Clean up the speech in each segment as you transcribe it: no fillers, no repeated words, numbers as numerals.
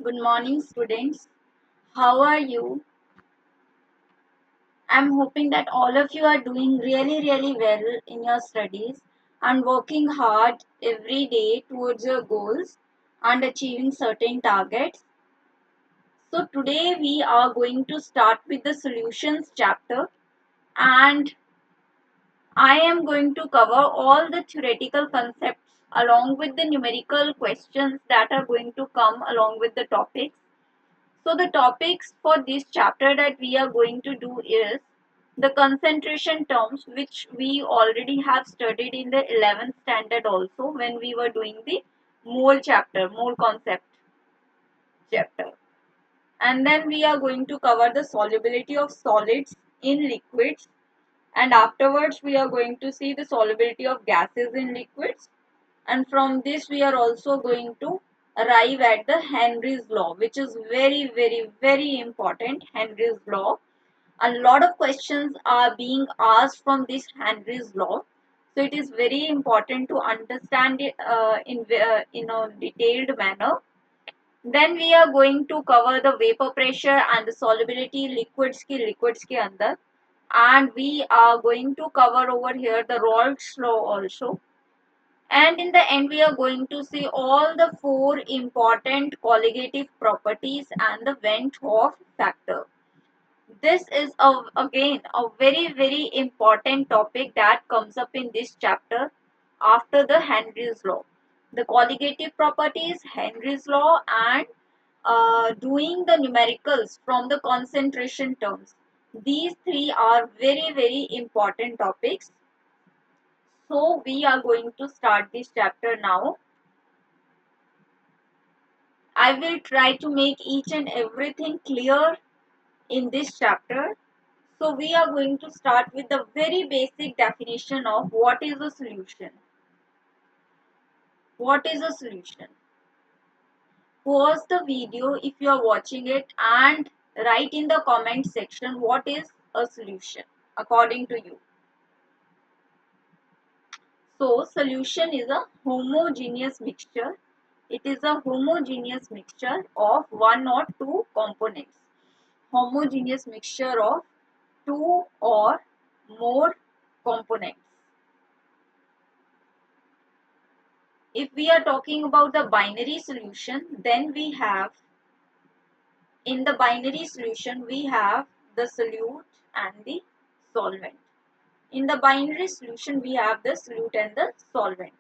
Good morning, students. How are you? I'm hoping that all of you are doing really well in your studies and working hard every day towards your goals and achieving certain targets. So, today we are going to start with the solutions chapter, and I am going to cover all the theoretical concepts along with the numerical questions that are going to come along with the topics. So the topics for this chapter that we are going to do is the concentration terms, which we already have studied in the 11th standard also when we were doing the mole concept chapter. And then we are going to cover the solubility of solids in liquids, and afterwards we are going to see the solubility of gases in liquids, and from this we are also going to arrive at the Henry's law, which is very important. Henry's law, a lot of questions are being asked from this Henry's law, so it is very important to understand it in a detailed manner. Then we are going to cover the vapor pressure and the solubility liquids के अंदर, and we are going to cover over here the Raoult's law also. And in the end, we are going to see all the four important colligative properties and the Van 't Hoff factor. This is again a very important topic that comes up in this chapter after the Henry's law. The colligative properties, Henry's law, and doing the numericals from the concentration terms. These three are very important topics. So we are going to start this chapter now. I will try to make each and everything clear in this chapter. So we are going to start with the very basic definition of what is a solution. What is a solution? Pause the video if you are watching it and write in the comment section what is a solution according to you. So solution is a homogeneous mixture. It is a homogeneous mixture of one or two components. Homogeneous mixture of two or more components. If we are talking about the binary solution, then we have, in the binary solution, we have the solute and the solvent. In the binary solution, we have the solute and the solvent.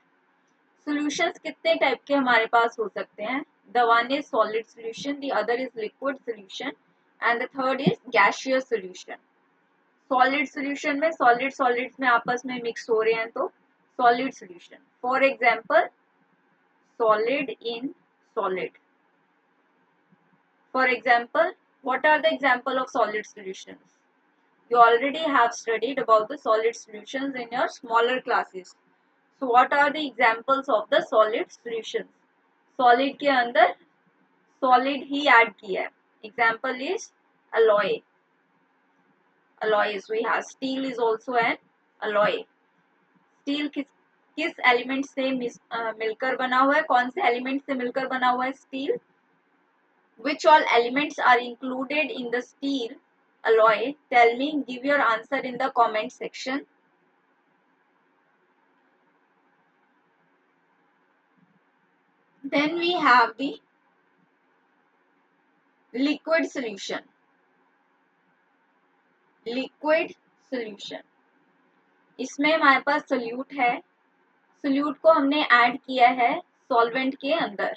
Solutions कितने type के हमारे पास हो सकते हैं? The one is solid solution, the other is liquid solution, and the third is gaseous solution. Solid solution में solids में आपस में mix हो रहे हैं तो solid solution. For example, solid in solid. For example, what are the example of solid solutions? You already have studied about the solid solutions in your smaller classes. So what are the examples of the solid solutions? Solid के अंदर solid ही add किया है. Example is alloy. Alloys we have. Steel is also an alloy. Steel किस element से मिलकर बना हुआ है? कौन से एलिमेंट से मिलकर बना हुआ है steel? Which all elements are included in the steel alloy? Tell me, give your answer in the comment section. Then we have the liquid solution. Liquid solution. इसमें हमारे पास सोल्यूट है. सोल्यूट को हमने ऐड किया है सॉल्वेंट के अंदर.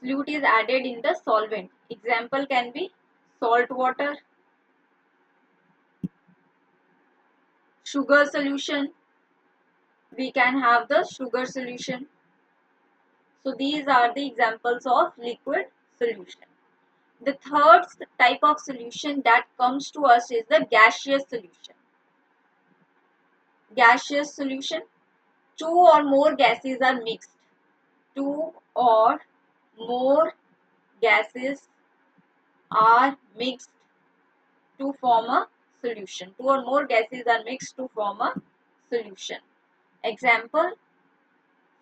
Solute is added in the solvent. Example can be salt water, sugar solution. We can have the sugar solution. So these are the examples of liquid solution. The third type of solution that comes to us is the gaseous solution. Gaseous solution. Two or more gases are mixed. Two or more gases are mixed to form a solution. Two or more gases are mixed to form a solution. Example.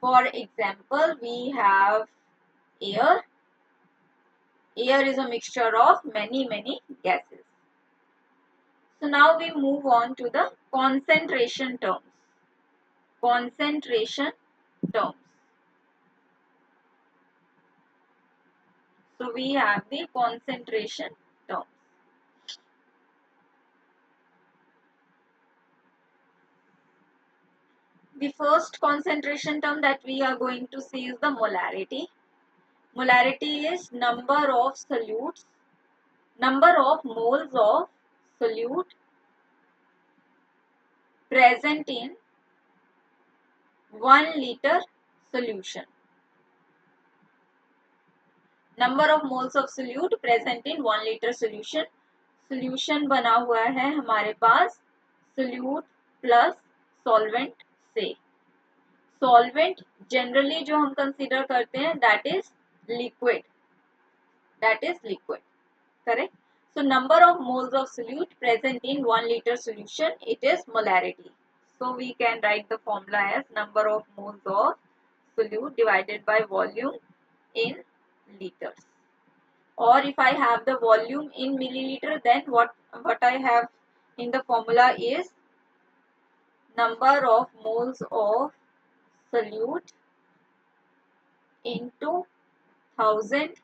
For example, we have air, Air is a mixture of many gases. So now we move on to the concentration terms. Concentration terms. So we have the concentration terms. The first concentration term that we are going to see is the molarity. Molarity is number of solutes, number of moles of solute present in 1 liter solution. Number of moles of solute present in 1 liter solution. Solution बना हुआ है हमारे पास solute plus solvent से. Solvent generally जो हम consider करते हैं that is liquid. Correct? So number of moles of solute present in 1 liter solution, it is molarity. So we can write the formula as number of moles of solute divided by volume in liters. Or if I have the volume in milliliter, then what I have in the formula is number of moles of solute into 1000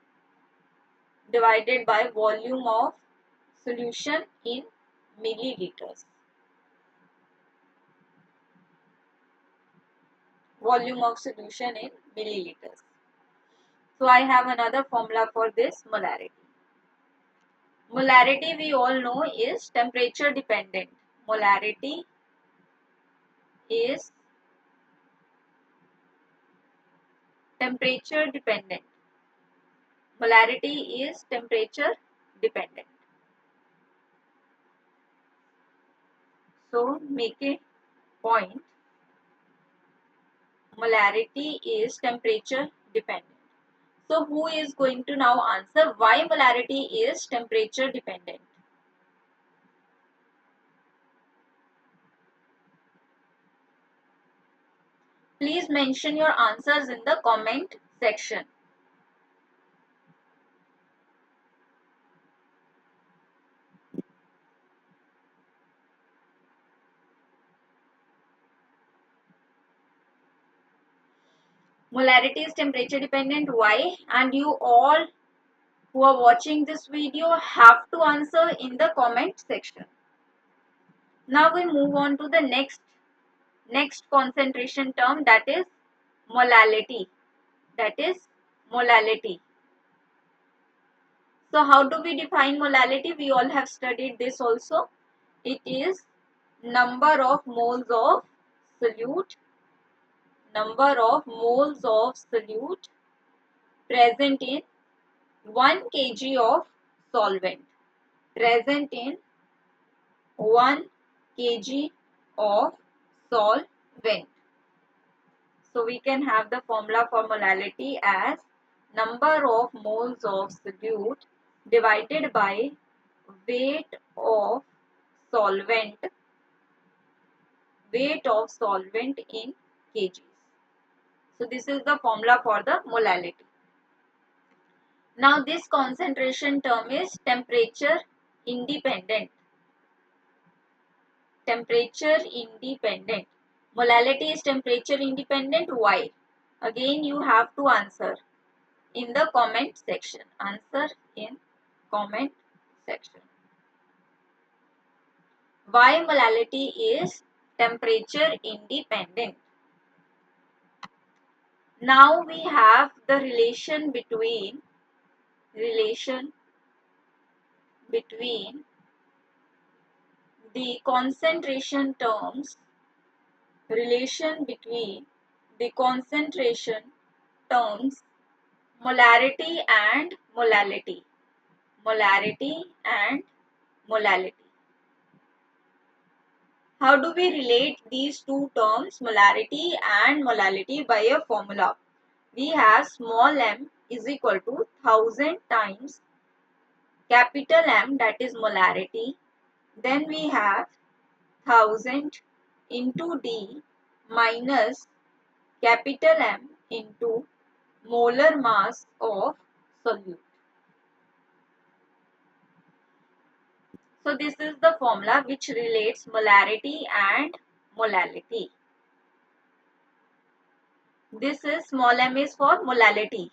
divided by volume of solution in milliliters. Volume of solution in milliliters. So I have another formula for this molarity. Molarity we all know is temperature dependent. Molarity is temperature dependent. Molarity is temperature dependent. So make a point. Molarity is temperature dependent. So who is going to now answer why molarity is temperature dependent? Please mention your answers in the comment section. Molarity is temperature dependent. Why? And you all who are watching this video have to answer in the comment section. Now we move on to the next concentration term, that is molality. So how do we define molality? We all have studied this also. It is number of moles of solute present in 1 kg of solvent. Present in 1 kg of solvent. So we can have the formula for molality as number of moles of solute divided by weight of solvent in kgs. So this is the formula for the molality. Now this concentration term is temperature independent. Molality is temperature independent. Why? Again you have to answer in the comment section. Why molality is temperature independent? Now we have the relation between the concentration terms, molarity and molality. How do we relate these two terms, molarity and molality, by a formula? We have small m is equal to 1000 times capital M, that is molarity. Then we have 1000 into D minus capital M into molar mass of solute. So this is the formula which relates molarity and molality. This is small m is for molality.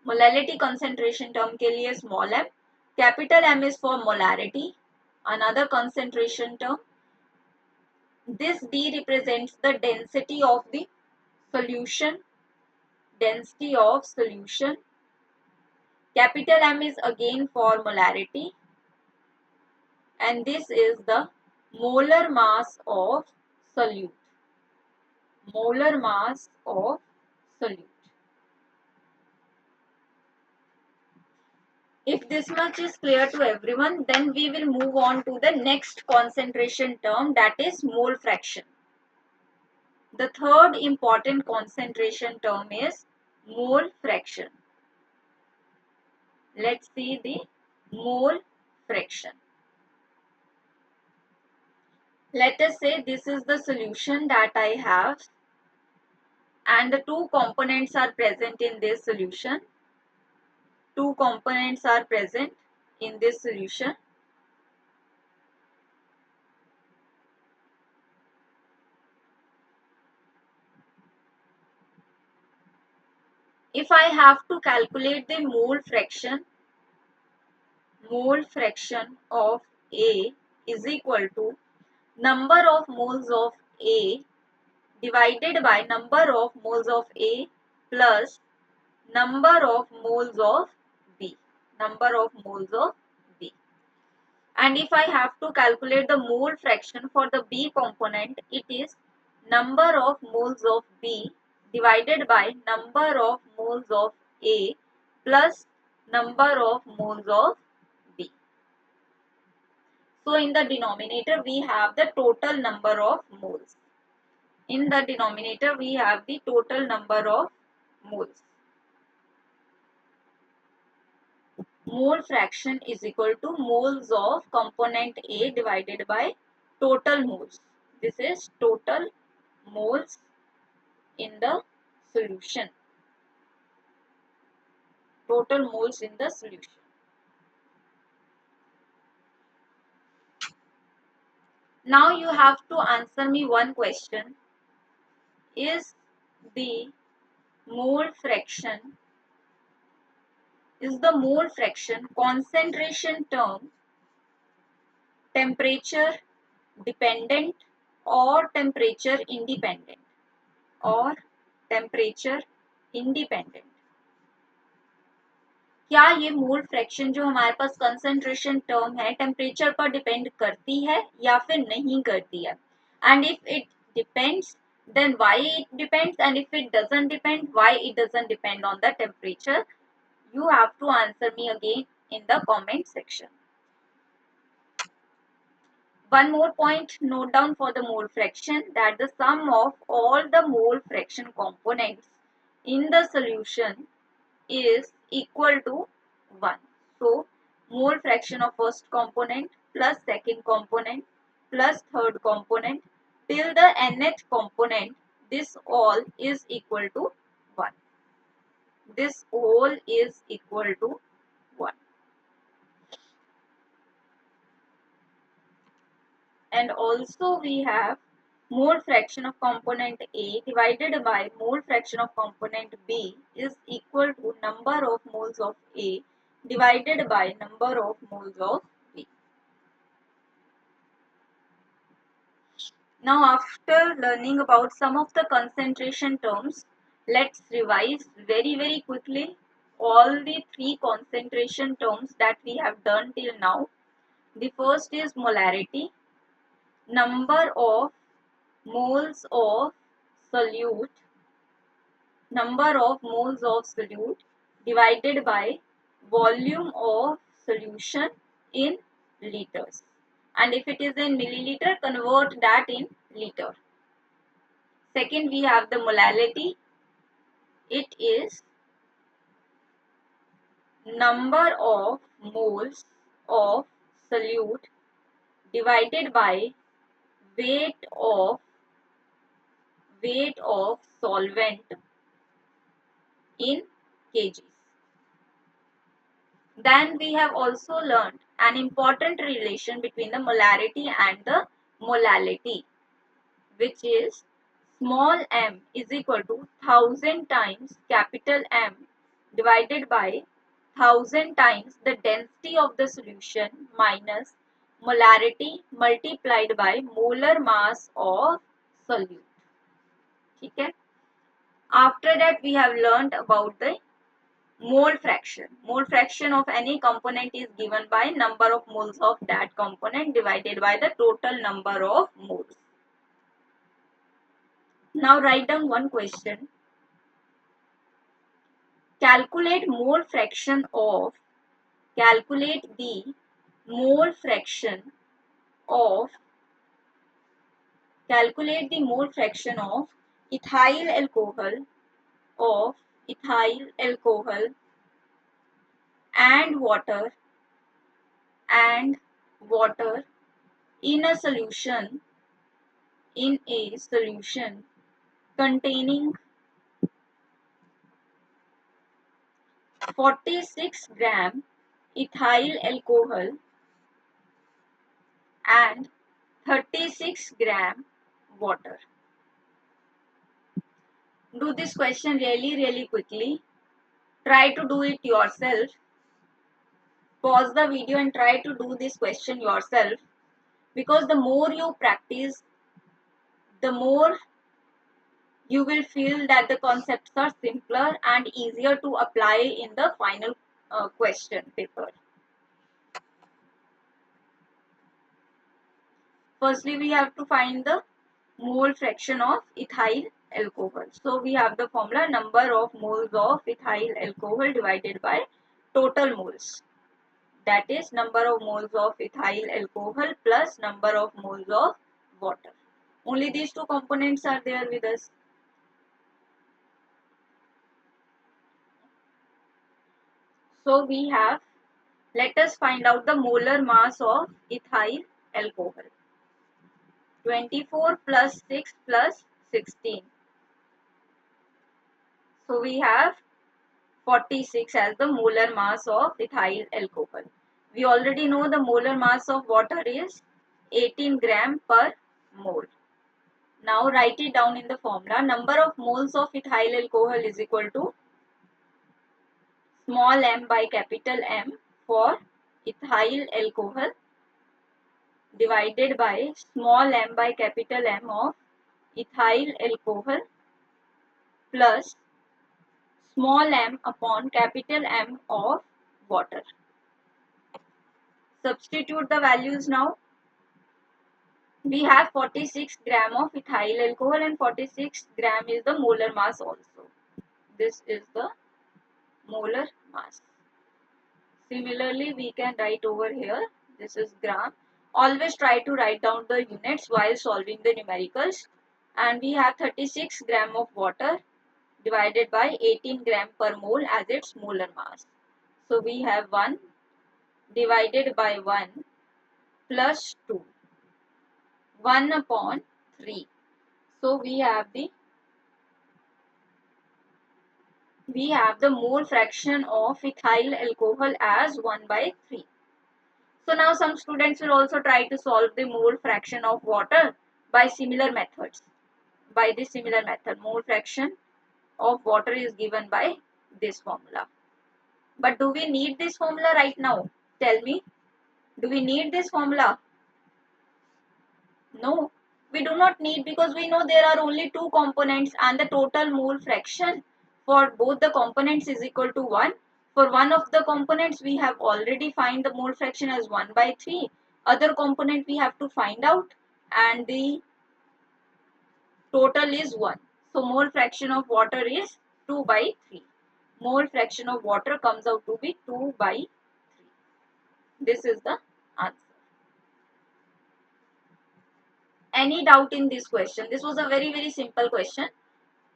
Molality concentration term के लिए small m. Capital M is for molarity. Another concentration term. This D represents the density of the solution. Density of solution. Capital M is again for molarity. And this is the molar mass of solute. Molar mass of solute. If this much is clear to everyone, then we will move on to the next concentration term, that is mole fraction. The third important concentration term is mole fraction. Let's see the mole fraction. Let us say this is the solution that I have, and the two components are present in this solution. Two components are present in this solution. If I have to calculate the mole fraction of A is equal to number of moles of A divided by number of moles of A plus number of moles of B. Number of moles of B. And if I have to calculate the mole fraction for the B component, it is number of moles of B divided by number of moles of A plus number of moles of B. So in the denominator we have the total number of moles. In the denominator we have the total number of moles. Mole fraction is equal to moles of component A divided by total moles. This is total moles in the solution. Total moles in the solution. Now you have to answer me one question. Is the mole fraction concentration term temperature dependent or temperature independent? Or temperature independent? क्या ये mole fraction जो हमारे पास concentration term है temperature पर depend करती है या फिर नहीं करती है? And if it depends then why it depends, and if it doesn't depend, why it doesn't depend on the temperature? You have to answer me again in the comment section. One more point, note down for the mole fraction, that the sum of all the mole fraction components in the solution is equal to 1. So, mole fraction of first component plus second component plus third component till the nth component, this all is equal to 1. This all is equal to 1. And also we have mole fraction of component A divided by mole fraction of component B is equal to number of moles of A divided by number of moles of B. Now after learning about some of the concentration terms, let's revise very quickly all the three concentration terms that we have done till now. The first is molarity, number of moles of solute, divided by volume of solution in liters, and if it is in milliliter, convert that in liter. Second, we have the molality. It is number of moles of solute divided by weight of solvent in kgs. Then we have also learned an important relation between the molarity and the molality, which is small m is equal to 1000 times capital M divided by 1000 times the density of the solution minus molarity multiplied by molar mass of solute. Okay? After that, we have learned about the mole fraction. Mole fraction of any component is given by number of moles of that component divided by the total number of moles. Now write down one question. Calculate mole fraction of, calculate the mole fraction of, calculate the mole fraction of ethyl alcohol, of ethyl alcohol and water, and water in a solution, in a solution containing 46 gram ethyl alcohol and 36 gram water. Do this question really quickly. Try to do it yourself. Pause the video and try to do this question yourself, because the more you practice, the more you will feel that the concepts are simpler and easier to apply in the final question paper. Firstly, we have to find the mole fraction of ethyl alcohol. So we have the formula number of moles of ethyl alcohol divided by total moles. That is number of moles of ethyl alcohol plus number of moles of water. Only these two components are there with us. So we have, let us find out the molar mass of ethyl alcohol. 24 plus 6 plus 16. So we have 46 as the molar mass of ethyl alcohol. We already know the molar mass of water is 18 gram per mole. Now write it down in the formula. Number of moles of ethyl alcohol is equal to small m by capital M for ethyl alcohol divided by small m by capital M of ethyl alcohol plus small m upon capital M of water. Substitute the values now. We have 46 gram of ethyl alcohol and 46 gram is the molar mass also. This is the molar mass. Similarly, we can write over here, this is gram. Always try to write down the units while solving the numericals. And we have 36 gram of water divided by 18 gram per mole as its molar mass. So we have 1 divided by 1 plus 2. 1 upon 3. So we have the mole fraction of ethyl alcohol as 1 by 3. So now some students will also try to solve the mole fraction of water by similar methods. By this similar method, mole fraction of water is given by this formula. But do we need this formula right now? Tell me. Do we need this formula? No, we do not need, because we know there are only two components and the total mole fraction for both the components is equal to 1. For one of the components we have already find the mole fraction as 1 by 3. Other component we have to find out and the total is 1. So mole fraction of water is 2 by 3. Mole fraction of water comes out to be 2 by 3. This is the answer. Any doubt in this question? This was a very simple question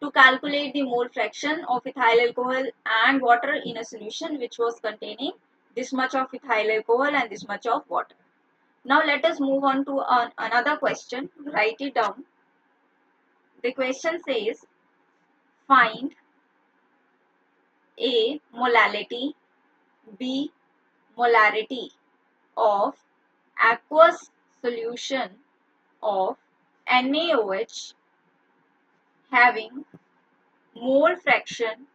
to calculate the mole fraction of ethyl alcohol and water in a solution which was containing this much of ethyl alcohol and this much of water. Now let us move on to another question. Write it down. The question says, find A. Molality, B. Molarity, of aqueous solution of NaOH having mole fraction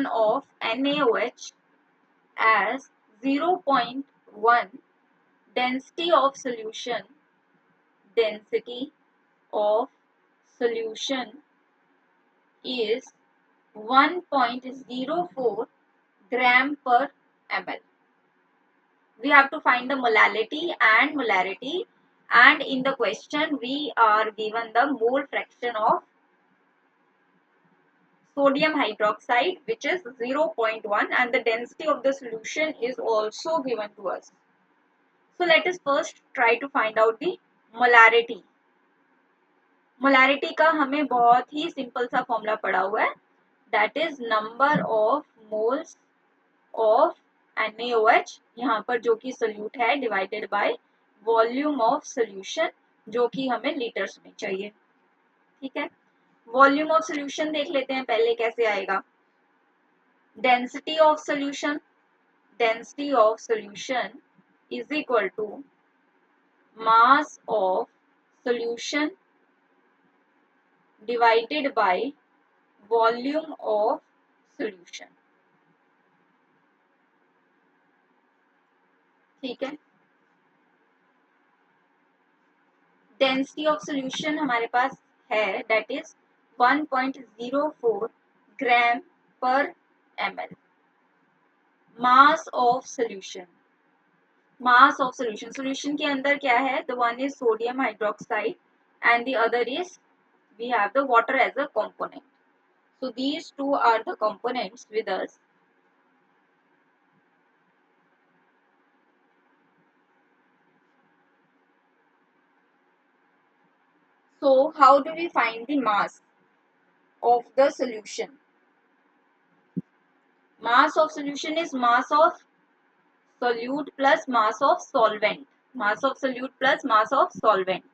of NaOH as 0.1, density of solution is 1.04 gram per ml. We have to find the molality and molarity, and in the question we are given the mole fraction of sodium hydroxide, which is 0.1, and the density of the solution is also given to us. So let us first try to find out the molarity. Molarity का हमें बहुत ही simple सा formula पड़ा हुआ है, that is number of moles of NaOH, यहाँ पर जो कि सोल्यूट है, divided by volume of solution, जो कि हमें लीटर्स में चाहिए. ठीक है, वॉल्यूम ऑफ सोल्यूशन देख लेते हैं पहले कैसे आएगा. Density of solution is equal to mass of solution divided by volume of solution. ठीक है, डेंसिटी ऑफ सोल्यूशन हमारे पास है, दैट इज 1.04 ग्राम पर ml. मास ऑफ सोल्यूशन के अंदर क्या है, the one is sodium hydroxide and the other is we have the water as a component. So these two are the components with us. So how do we find the mass of the solution? Mass of solution is mass of solute plus mass of solvent. Mass of solute plus mass of solvent.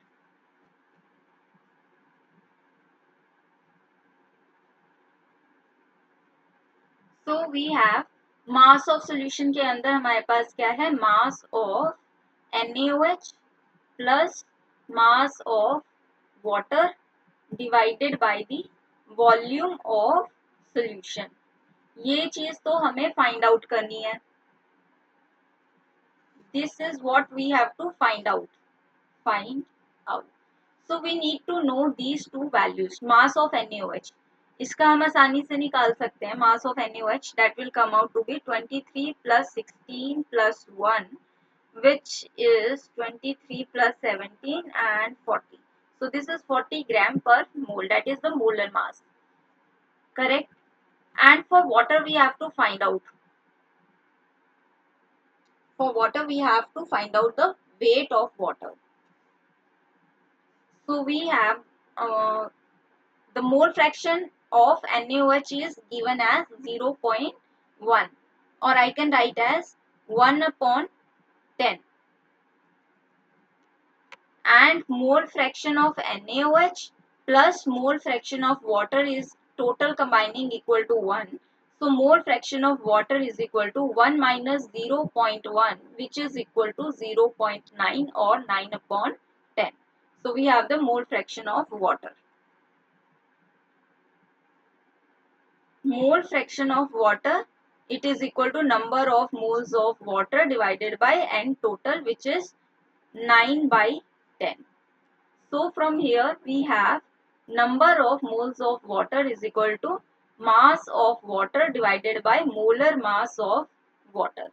So we have mass of solution के अंदर हमारे पास क्या है, mass of NaOH plus mass of water divided by the volume of solution. ये चीज तो हमें find out करनी है. This is what we have to find out. So we need to know these two values. Mass of NaOH, इसका हम आसानी से निकाल सकते हैं. Mass of NaOH, that will come out to be 23 plus 16 plus 1, which is 23 plus 17 and 40. So this is 40 gram per mole, that is the molar mass. Correct? And for water we have to find out. The weight of water. So we have the mole fraction of NaOH is given as 0.1, or I can write as 1/10, and mole fraction of NaOH plus mole fraction of water is total combining equal to 1. So mole fraction of water is equal to 1 minus 0.1, which is equal to 0.9 or 9/10. So we have the mole fraction of water. Mole fraction of water, it is equal to number of moles of water divided by N total, which is 9/10. So from here we have number of moles of water is equal to mass of water divided by molar mass of water.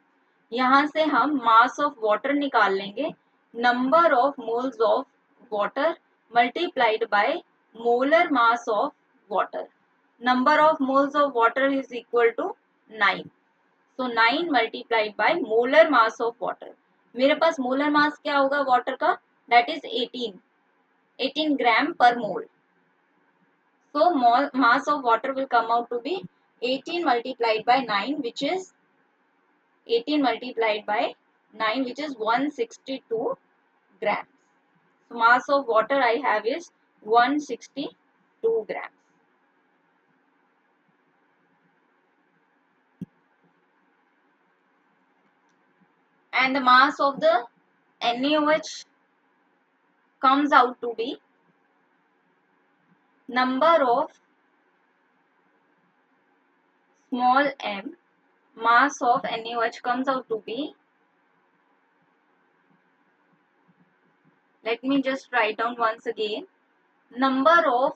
यहाँ से हम mass of water निकाल लेंगे, number of moles of water multiplied by molar mass of water. Number of moles of water is equal to 9. So 9 multiplied by molar mass of water. मेरे पास molar mass क्या होगा water का? That is 18 gram per mole. So mass of water will come out to be 18 multiplied by 9, which is 162 grams. So mass of water I have is 162 grams. and the mass of the NaOH comes out to be number of small m, mass of NaOH comes out to be, let me just write down once again, number of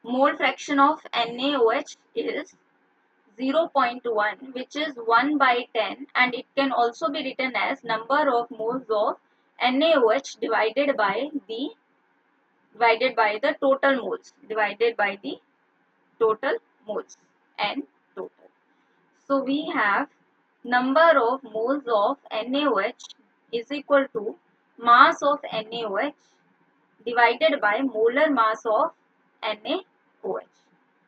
mole fraction of NaOH is 0.1, which is 1 by 10, and it can also be written as number of moles of NaOH divided by the total moles, N total. So we have number of moles of NaOH is equal to mass of NaOH divided by molar mass of NaOH.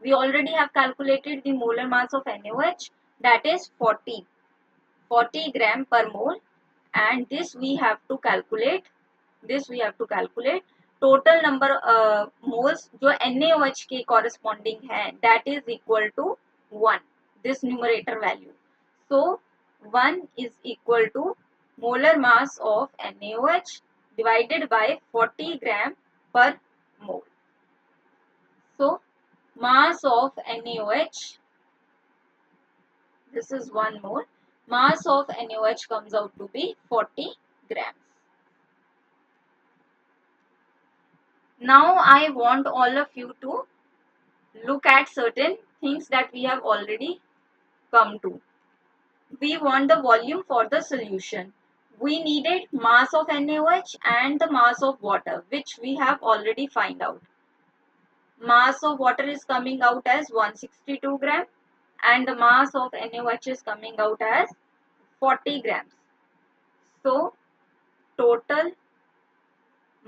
We already have calculated the molar mass of NaOH, that is 40 gram per mole, and this we have to calculate total number moles जो NaOH के corresponding है, that is equal to 1, this numerator value. So 1 is equal to molar mass of NaOH divided by 40 gram per mole. So mass of NaOH, this is 1 mole, mass of NaOH comes out to be 40 grams. Now I want all of you to look at certain things that we have already come to. We want the volume for the solution. We needed mass of NaOH and the mass of water, which we have already find out. Mass of water is coming out as 162 gram and the mass of NaOH is coming out as 40 grams. So total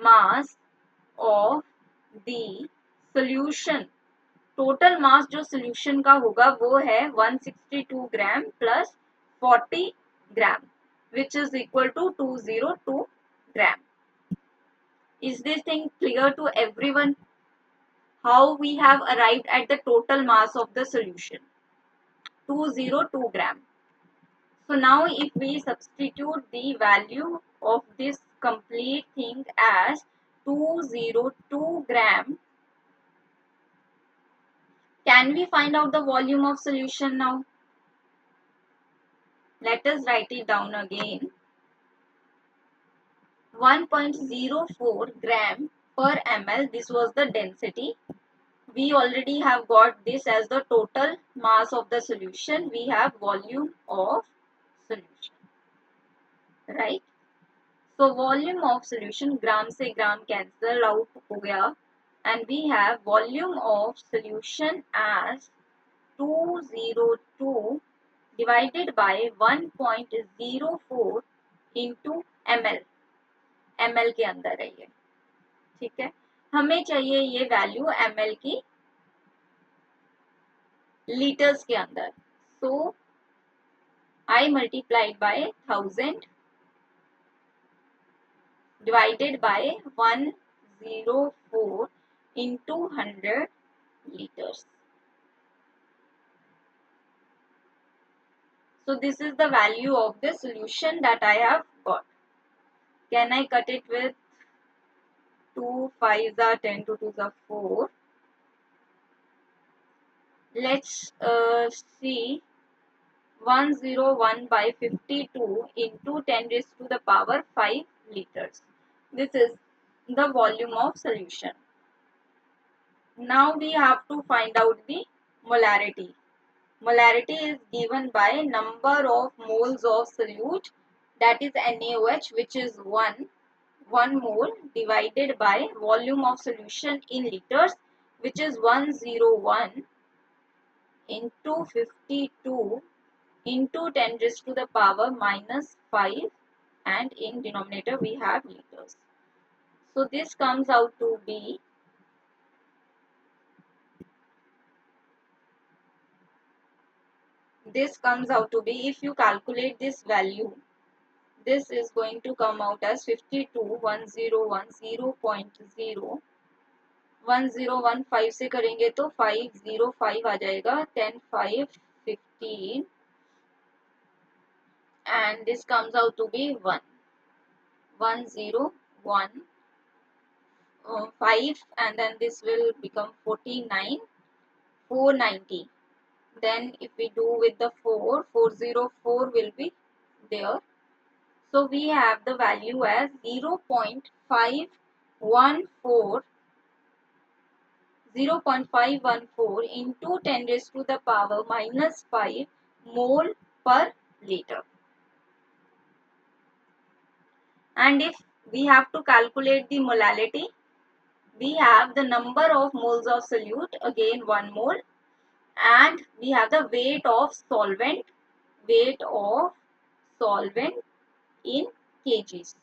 mass of the solution, total mass जो solution का होगा वो है 162 gram plus 40 gram which is equal to 202 gram. Is this thing clear to everyone? How we have arrived at the total mass of the solution? 202 gram. So now if we substitute the value of this complete thing as 202 gram, can we find out the volume of solution now? Let us write it down again. 1.04 gram per ml, this was the density. We already have got this as the total mass of the solution. We have volume of solution, right? So volume of solution, gram से gram cancel out हो गया, and we have volume of solution as 202 divided by 1.04 into ml. ml के अंदर है ये, ठीक है. हमें चाहिए ये वैल्यू ml की लीटर्स के अंदर. So I multiplied by 1000 divided by 104 into 100 liters. So this is the value of the solution that I have got. Can I cut it with 2 5s are 10 to 2s are 4. Let's see 101 by 52 into 10 raised to the power 5 liters. This is the volume of solution. Now we have to find out the molarity. Molarity is given by number of moles of solute, that is NaOH, which is 1 mole divided by volume of solution in liters, which is 101 into 52 into 10 raised to the power minus 5, and in denominator we have liters. So this comes out to be if you calculate this value, this is going to come out as 521010.0 1015 से करेंगे तो 505 आ जाएगा, 10 5 15 and this comes out to be 1, 1 0 1 5, and then this will become 49 490. Then if we do with the 4, 404 will be there. So we have the value as 0.514 into 10 raised to the power minus 5 mole per liter. And if we have to calculate the molality, we have the number of moles of solute, again 1 mole, and we have the weight of solvent in kgs,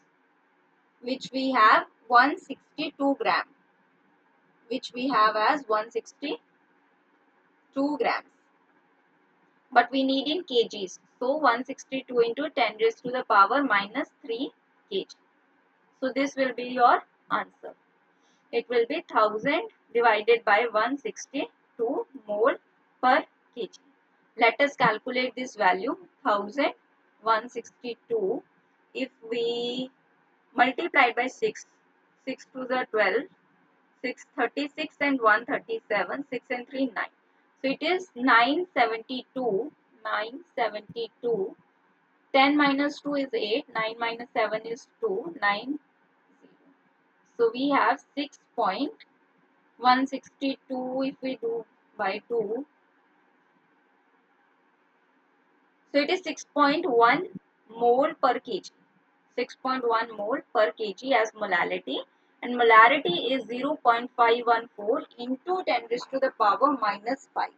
which we have 162 gram, which we have as 162 grams, but we need in kgs. So 162 into 10 raised to the power minus 3 kg. So this will be your answer. It will be 1000 divided by 162 mole per kg. Let us calculate this value. 1000, 162. If we multiply by 6, 6 to the 12, 6 36 and 137, 6 and 3 9. So it is 972, 972. 10 minus 2 is 8, 9 minus 7 is 2, 9. So we have 6.162 if we do by 2. So it is 6.1 mole per kg. 6.1 mole per kg as molality, and molarity is 0.514 into 10 raised to the power minus 5.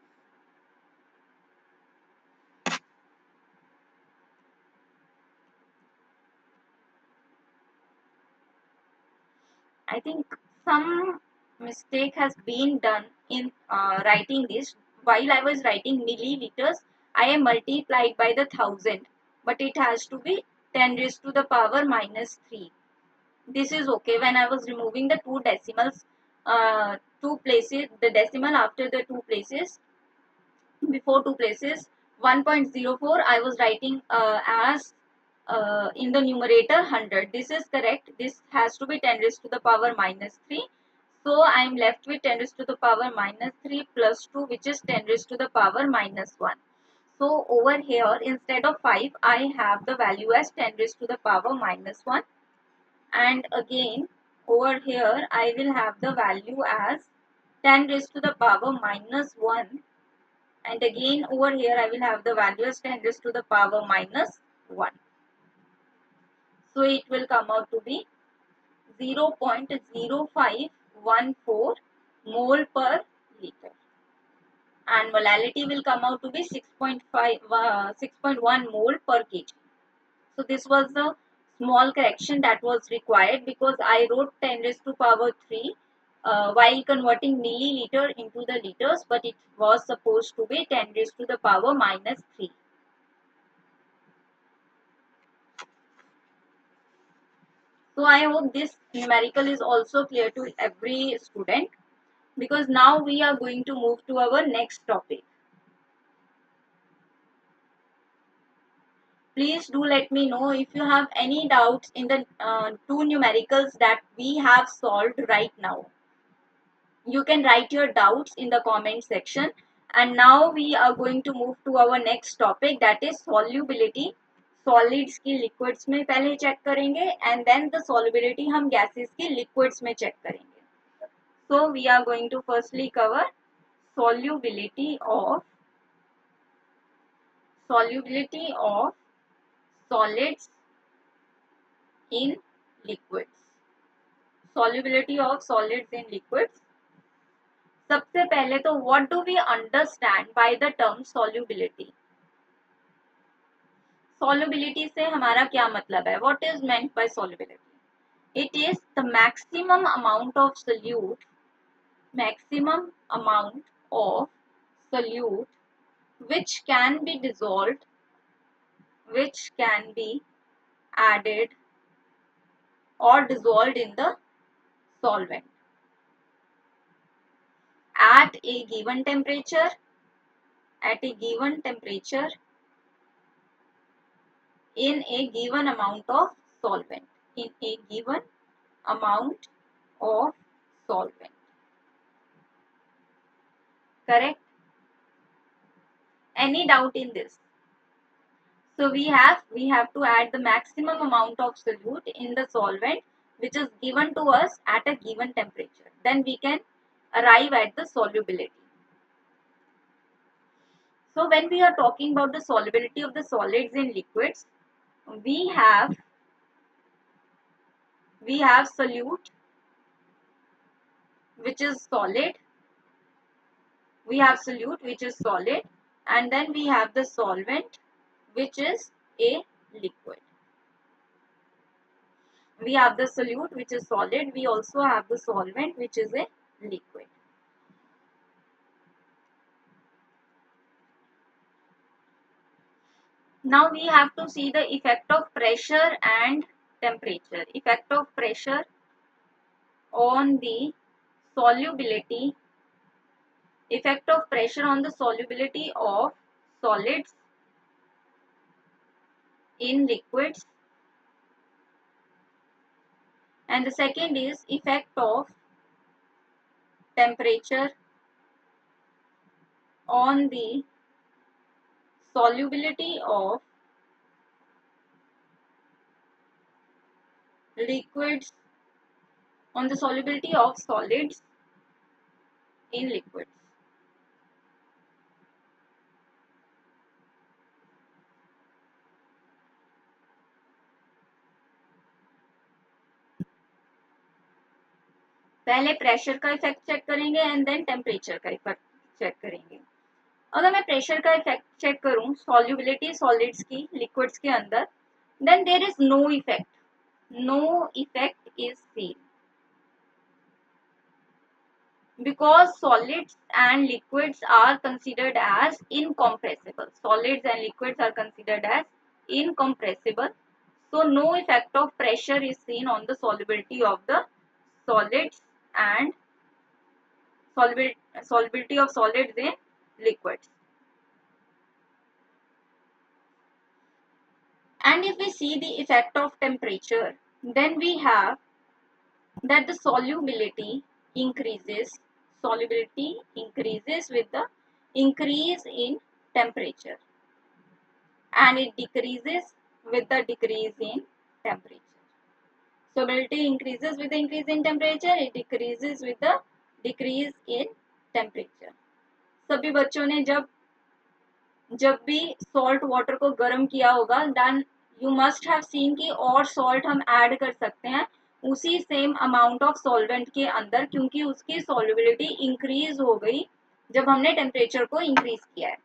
I think some mistake has been done in writing this. While I was writing milliliters, I am multiplied by the 1000, but it has to be 10 raised to the power minus 3. This is okay. When I was removing the two decimals, two places, the decimal after the two places, before two places, 1.04 I was writing as in the numerator 100. This is correct. This has to be 10 raised to the power minus 3. So I am left with 10 raised to the power minus 3 plus 2, which is 10 raised to the power minus 1. So over here, instead of 5, I have the value as 10 raised to the power minus 1. And again, over here, I will have the value as 10 raised to the power minus 1. And again, over here, I will have the value as 10 raised to the power minus 1. So it will come out to be 0.0514 mole per liter. And molality will come out to be 6.1 mole per kg. So this was the small correction that was required, because I wrote 10 raised to power 3 while converting milliliter into the liters, but it was supposed to be 10 raised to the power minus 3. So I hope this numerical is also clear to every student, because now we are going to move to our next topic. Please do let me know if you have any doubts in the two numericals that we have solved right now. You can write your doubts in the comment section. And now we are going to move to our next topic, that is solubility. Solids की liquids में पहले check करेंगे, and then the solubility हम gases की liquids में check करेंगे. So we are going to firstly cover solubility of solids in liquids. Solubility of solids in liquids. सबसे पहले तो what do we understand by the term solubility? Solubility से हमारा क्या मतलब है? What is meant by solubility? It is the maximum amount of solute which can be dissolved, which can be added or dissolved in the solvent at a given temperature in a given amount of solvent. In a given amount of solvent. Correct? Any doubt in this? So we have to add the maximum amount of solute in the solvent which is given to us at a given temperature. Then we can arrive at the solubility. So when we are talking about the solubility of the solids in liquids, we have solute which is solid. We have solute which is solid, and then we have the solvent which is a liquid. We have the solute which is solid. We also have the solvent which is a liquid. Now we have to see the effect of pressure and temperature. Effect of pressure on the solubility. Effect of pressure on the solubility of solids in liquids. And the second is effect of temperature on the solubility of liquids, on the solubility of solids in liquids. पहले pressure का effect check करेंगे and then temperature का effect check करेंगे. अगर मैं pressure का effect check करूं solubility solids की लिक्विड्स के अंदर, then there is no effect. No effect is seen because solids and liquids are considered as incompressible. Solids and liquids are considered as incompressible. So no effect of pressure is seen on the solubility of the solids and solubility of solids in liquids. And if we see the effect of temperature, then we have that the solubility increases with the increase in temperature, and it decreases with the decrease in temperature. Solubility increases with the increase in temperature, it decreases with the decrease in temperature. सभी बच्चों ने जब भी salt water को गर्म किया होगा, then you must have seen कि और सॉल्ट हम ऐड कर सकते हैं उसी सेम अमाउंट ऑफ सॉल्वेंट के अंदर, क्योंकि उसकी सॉल्युबिलिटी इंक्रीज हो गई जब हमने टेम्परेचर को इंक्रीज किया है.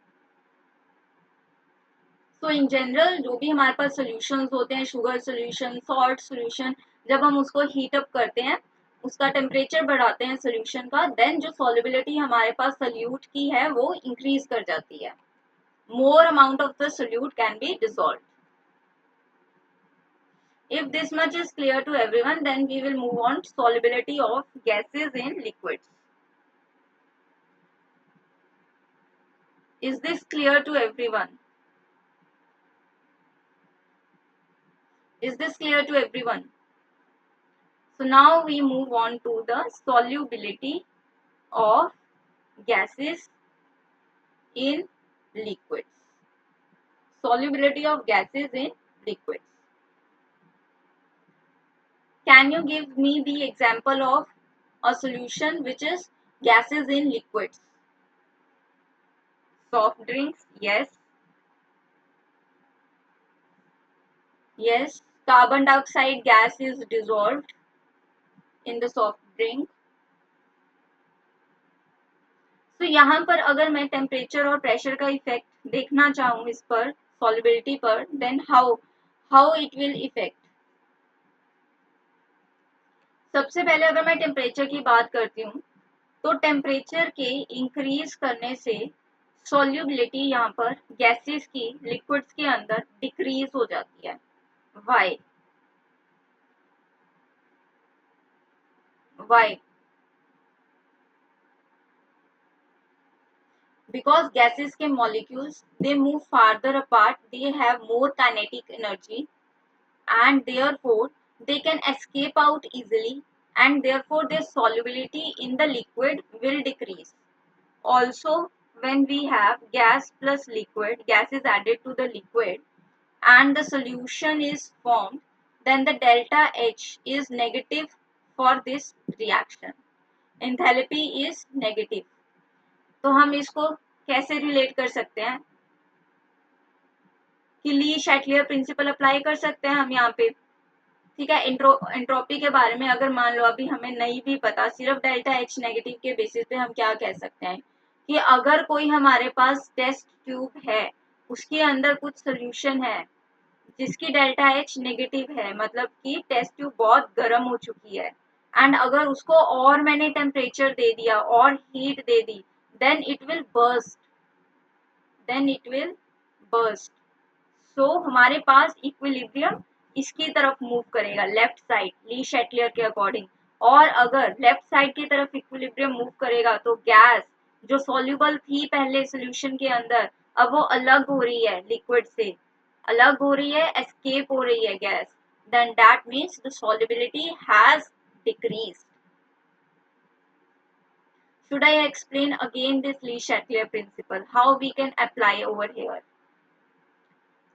सो इन जनरल जो भी हमारे पास सोल्यूशंस होते हैं, शुगर सोल्यूशन, सॉल्ट सोल्यूशन, जब हम उसको हीट अप करते हैं, उसका टेम्परेचर बढ़ाते हैं सोल्यूशन का, देन जो सॉल्युबिलिटी हमारे पास सोल्यूट की है वो इंक्रीज कर जाती है. More amount of the solute can be dissolved. If this much is clear to everyone, then we will move on to solubility of gases in liquids. Is this clear to everyone? Is this clear to everyone? So now we move on to the solubility of gases in liquids. Solubility of gases in liquids. Can you give me the example of a solution which is gases in liquids? Soft drinks, yes. Yes, carbon dioxide gas is dissolved in the soft drink. तो यहाँ पर अगर मैं temperature और pressure का effect देखना चाहूँ इस पर सॉल्युबिलिटी पर, then how it will effect. सबसे पहले अगर मैं टेम्परेचर की बात करती हूँ तो टेम्परेचर के इंक्रीज करने से सॉल्युबिलिटी यहाँ पर गैसेस की लिक्विड्स के अंदर डिक्रीज हो जाती है. Why? because gases के molecules they move farther apart, they have more kinetic energy, and therefore they can escape out easily, and therefore their solubility in the liquid will decrease. Also, when we have gas plus liquid, gas is added to the liquid and the solution is formed, then the delta H is negative for this reaction. Enthalpy is negative. तो हम इसको कैसे relate कर सकते हैं कि ली Chatelier principal apply कर सकते हैं हम यहाँ पे. ठीक है. एंट्रोपी के बारे में अगर मान लो अभी हमें नहीं भी पता, सिर्फ डेल्टा एच नेगेटिव के बेसिस पे हम क्या कह सकते हैं कि अगर कोई हमारे पास टेस्ट ट्यूब है, उसके अंदर कुछ सोल्यूशन है जिसकी डेल्टा एच नेगेटिव है, मतलब कि टेस्ट ट्यूब बहुत गर्म हो चुकी है, एंड अगर उसको और मैंने टेम्परेचर दे दिया और हीट दे दी, देन इट विल बर्स्ट. सो हमारे पास इक्विलिब्रियम इसकी तरफ मूव करेगा, लेफ्ट साइड, ली शैटलियर के अकॉर्डिंग. और अगर लेफ्ट साइड की तरफ इक्विलिब्रियम मूव करेगा तो गैस जो सॉल्युबल थी पहले सॉल्यूशन के अंदर, अब वो अलग हो रही है, लिक्विड से अलग हो रही है, एस्केप हो रही है gas, then that means the solubility has decreased. Should I explain again this Lee Chatelier principle, how we can apply over here?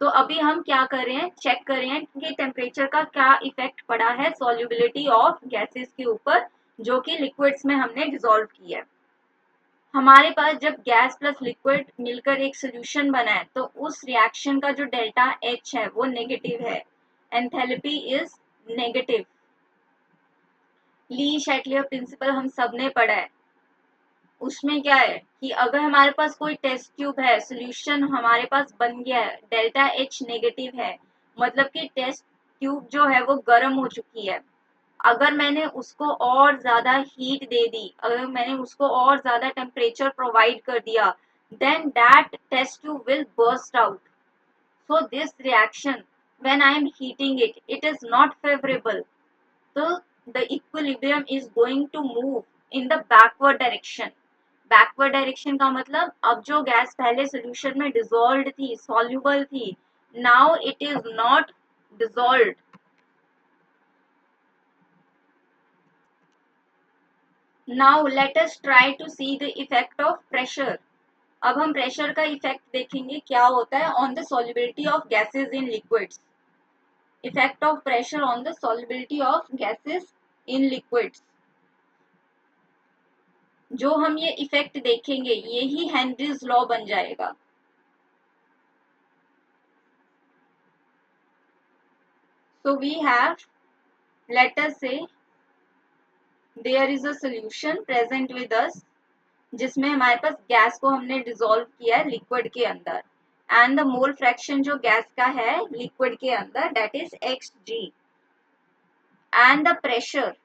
तो अभी हम क्या कर रहे हैं, चेक कर रहे हैं कि टेम्परेचर का क्या इफेक्ट पड़ा है सॉल्युबिलिटी ऑफ गैसेस के ऊपर जो कि लिक्विड्स में हमने डिसॉल्व किया है. हमारे पास जब गैस प्लस लिक्विड मिलकर एक सोल्यूशन बना है तो उस रिएक्शन का जो डेल्टा एच है वो नेगेटिव है, enthalpy is negative. Le Chatelier principle हम सब ने पढ़ा है. उसमें क्या है कि अगर हमारे पास कोई टेस्ट ट्यूब है, सॉल्यूशन हमारे पास बन गया है, डेल्टा एच नेगेटिव है, मतलब कि टेस्ट ट्यूब जो है वो गर्म हो चुकी है. अगर मैंने उसको और ज्यादा हीट दे दी, अगर मैंने उसको और ज्यादा टेम्परेचर प्रोवाइड कर दिया, then that test tube will burst out. So this reaction when I am heating it, it is not favourable. तो the equilibrium is going to move in the backward direction. Backward direction का मतलब अब जो gas पहले solution में dissolved थी, soluble थी, now it is not dissolved. Now let us try to see the effect of pressure. अब हम प्रेशर का इफेक्ट देखेंगे क्या होता है on the solubility of gases in liquids. Effect of pressure on the solubility of gases in liquids. जो हम ये इफेक्ट देखेंगे यही हेनरीज लॉ बन जाएगा. So we have, let us say there is a solution present with us जिसमें हमारे पास gas को हमने डिसॉल्व किया है लिक्विड के अंदर, एंड द मोल फ्रैक्शन जो गैस का है लिक्विड के अंदर that is Xg, and the pressure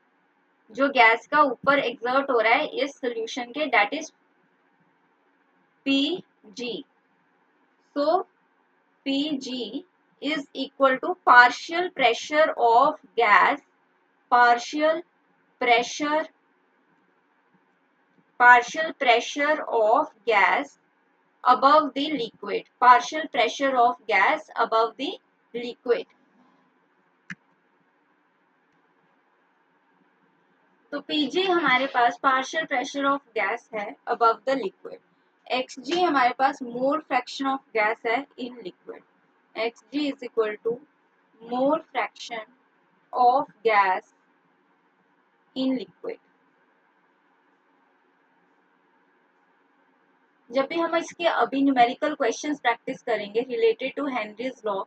जो गैस का ऊपर एक्सर्ट हो रहा है इस सोल्यूशन के that is Pg. So Pg is equal to partial pressure of gas, partial pressure of gas above the liquid, partial pressure of gas above the liquid. तो Pg हमारे पास partial pressure of gas है above the liquid. Xg हमारे पास mole fraction of gas है in liquid. Xg is equal to mole fraction of gas in liquid. जब भी हम इसके अभी न्यूमेरिकल क्वेश्चंस प्रैक्टिस करेंगे रिलेटेड टू हेनरीज लॉ,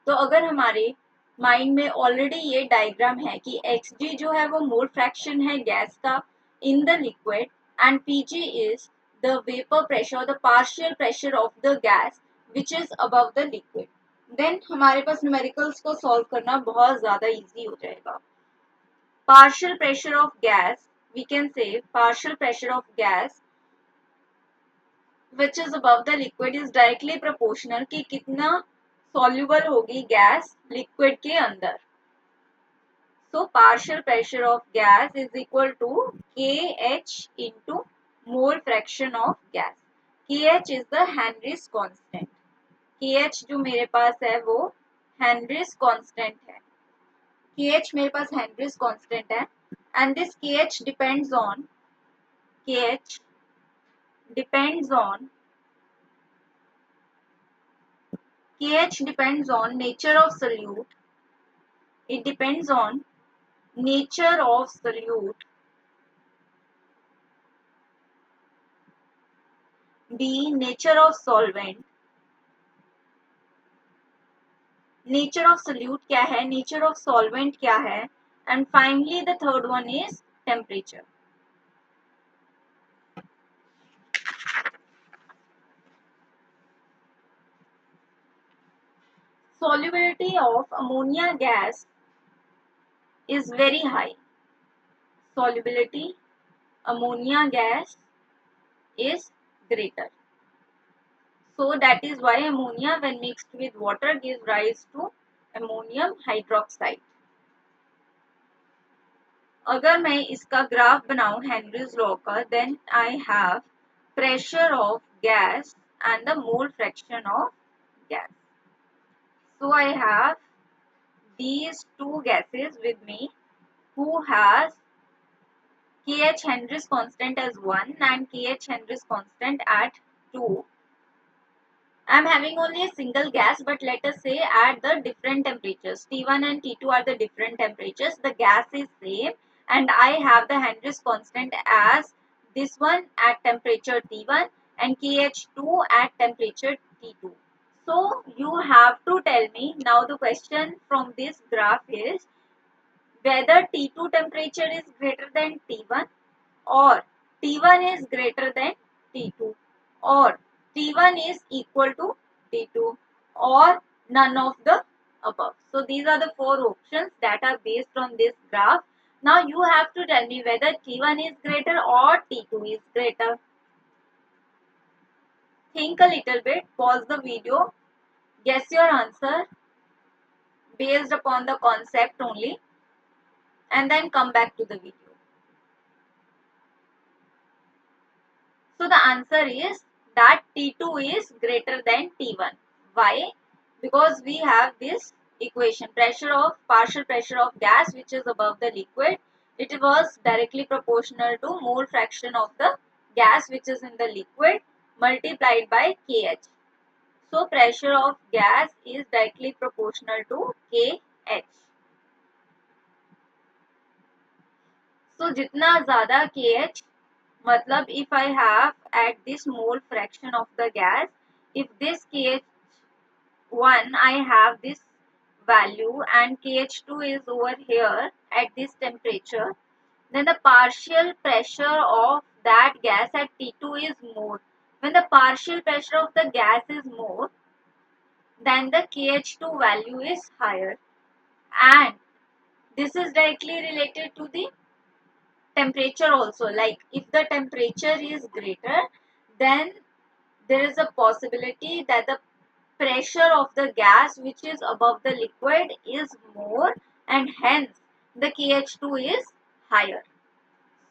तो अगर हमारे माइंड में ऑलरेडी ये डायग्राम है कि Xg जो है वो मोल फ्रैक्शन है गैस का in the liquid, and Pg is the vapour pressure, the partial pressure of the gas which is above the liquid, then हमारे पास न्यूमेरिकल्स को सॉल्व करना बहुत ज्यादा इजी हो जाएगा. Partial pressure of gas, we can say partial pressure of gas which is above the liquid is directly proportional कि कितना soluble होगी गैस लिक्विड के अंदर. So partial pressure of gas is equal to KH into mole fraction of gas. KH is the Henry's constant. KH जो मेरे पास है वो Henry's constant है. KH मेरे पास Henry's constant है, and this KH depends on depends on nature of solute. It depends on nature of solute. B, nature of solvent. Nature of solute क्या है, nature of solvent क्या है, and finally the third one is temperature. Solubility of ammonia gas is very high. Solubility ammonia gas is greater. So that is why ammonia when mixed with water gives rise to ammonium hydroxide. अगर मैं इसका graph बनाऊं Henry's law का, then I have pressure of gas and the mole fraction of gas. So I have these two gases with me who has KH Henry's constant as 1 and KH Henry's constant at 2. I am having only a single gas, but let us say at the different temperatures. T1 and T2 are the different temperatures. The gas is same, and I have the Henry's constant as this one at temperature T1 and KH2 at temperature T2. So you have to tell me, now the question from this graph is whether T2 temperature is greater than T1 or T1 is greater than T2 or T1 is equal to T2 or none of the above. So these are the four options that are based on this graph. Now you have to tell me whether T1 is greater or T2 is greater. Think a little bit, pause the video, guess your answer based upon the concept only, and then come back to the video. So the answer is that T2 is greater than T1. Why? Because we have this equation, partial pressure of gas which is above the liquid. It was directly proportional to mole fraction of the gas which is in the liquid multiplied by KH. So pressure of gas is directly proportional to KH. So जितना ज़्यादा KH, मतलब if I have at this mole fraction of the gas, if this KH1 I have this value and KH2 is over here at this temperature, then the partial pressure of that gas at T2 is more. When the partial pressure of the gas is more, then the KH2 value is higher, and this is directly related to the temperature also. Like if the temperature is greater, then there is a possibility that the pressure of the gas which is above the liquid is more, and hence the KH2 is higher.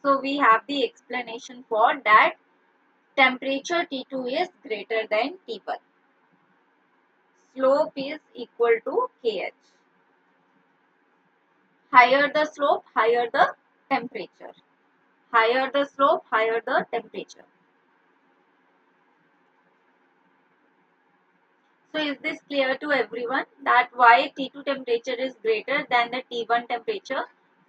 So we have the explanation for that. Temperature T2 is greater than T1. Slope is equal to KH. Higher the slope, higher the temperature. Higher the slope, higher the temperature. So is this clear to everyone that why T2 temperature is greater than the T1 temperature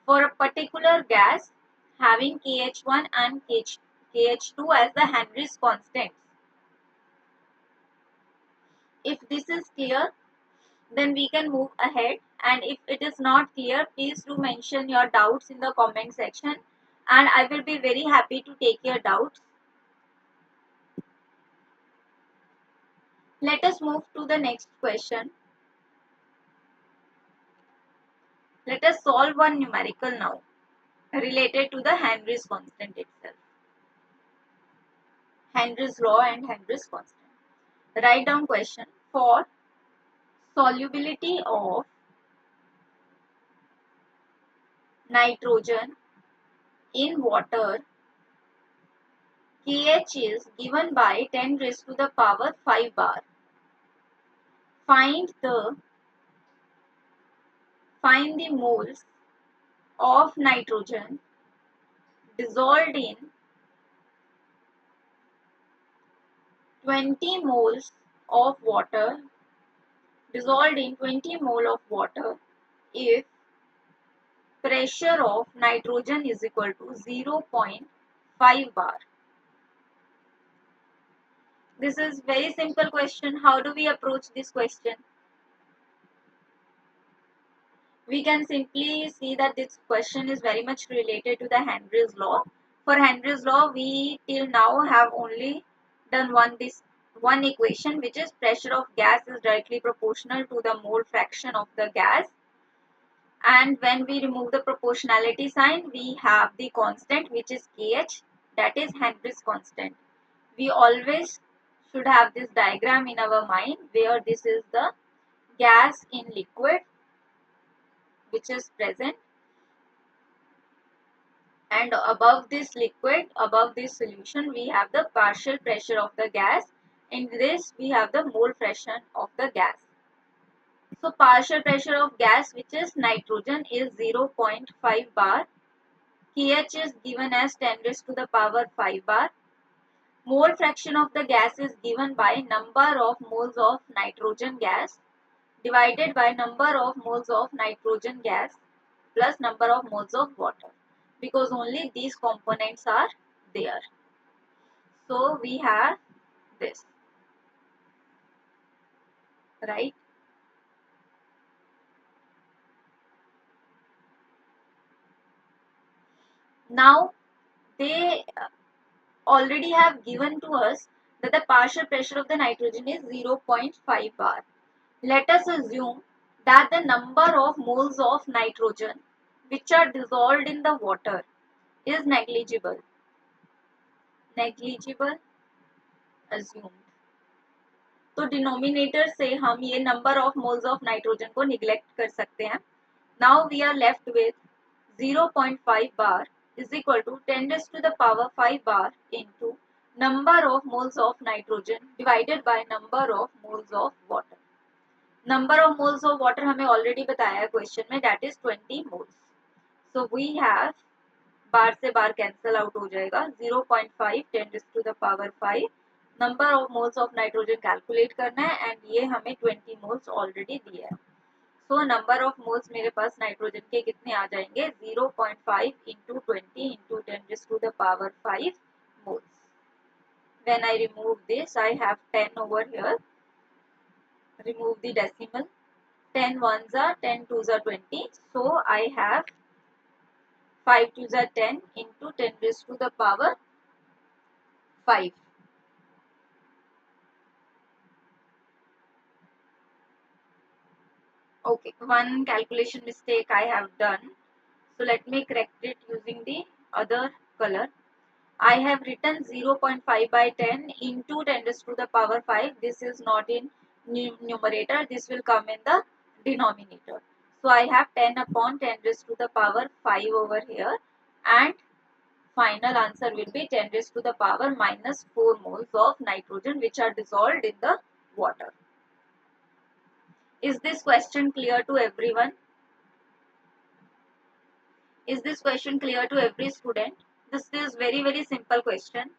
for a particular gas having KH1 and KH2 as the Henry's constants? If this is clear, then we can move ahead, and if it is not clear, please do mention your doubts in the comment section, and I will be very happy to take your doubts. Let us move to the next question. Let us solve one numerical now related to the Henry's constant itself. Henry's law and Henry's constant. Write down question. For solubility of nitrogen in water, KH is given by 10 raised to the power 5 bar. Find the moles of nitrogen dissolved in 20 moles of water if pressure of nitrogen is equal to 0.5 bar. This is very simple question. How do we approach this question? We can simply see that this question is very much related to the Henry's law. For Henry's law, we till now have only done one equation, which is pressure of gas is directly proportional to the mole fraction of the gas. And when we remove the proportionality sign, we have the constant, which is KH, that is Henry's constant. We always should have this diagram in our mind where this is the gas in liquid which is present, and above this liquid, above this solution, we have the partial pressure of the gas. In this we have the mole fraction of the gas. So partial pressure of gas, which is nitrogen, is 0.5 bar. KH is given as 10 raised to the power 5 bar. Mole fraction of the gas is given by number of moles of nitrogen gas divided by number of moles of nitrogen gas plus number of moles of water, because only these components are there. So we have this, right? Now they already have given to us that the partial pressure of the nitrogen is 0.5 bar. Let us assume that the number of moles of nitrogen which are dissolved in the water is negligible. Assumed. तो denominator से हम ये number of moles of nitrogen को neglect कर सकते हैं. Now we are left with 0.5 bar is equal to 10 raised to the power 5 bar into number of moles of nitrogen divided by number of moles of water. Number of moles of water हमें already बताया है question में, that is 20 moles. So we have बार से बार cancel out हो जाएगा. 0.5 10 raised to the power 5 number of moles of nitrogen calculate करना है, and ये हमें 20 मोल्स ऑलरेडी दिया है. सो नंबर ऑफ मोल्स मेरे पास नाइट्रोजन के कितने आ जाएंगे? 0.5 into 20 into 10 raised to the power 5 moles. When I remove this, I have 10 over here. Remove the decimal. 10 ones are 10 twos are 20. So I have 5 twos are 10 into 10 raised to the power 5. Okay, one calculation mistake I have done. So let me correct it using the other color. I have written 0.5 by 10 into 10 raised to the power 5. This is not in numerator. This will come in the denominator. So I have 10 upon 10 raised to the power 5 over here. And final answer will be 10 raised to the power minus 4 moles of nitrogen which are dissolved in the water. Is this question clear to everyone? Is this question clear to every student? This is very simple question.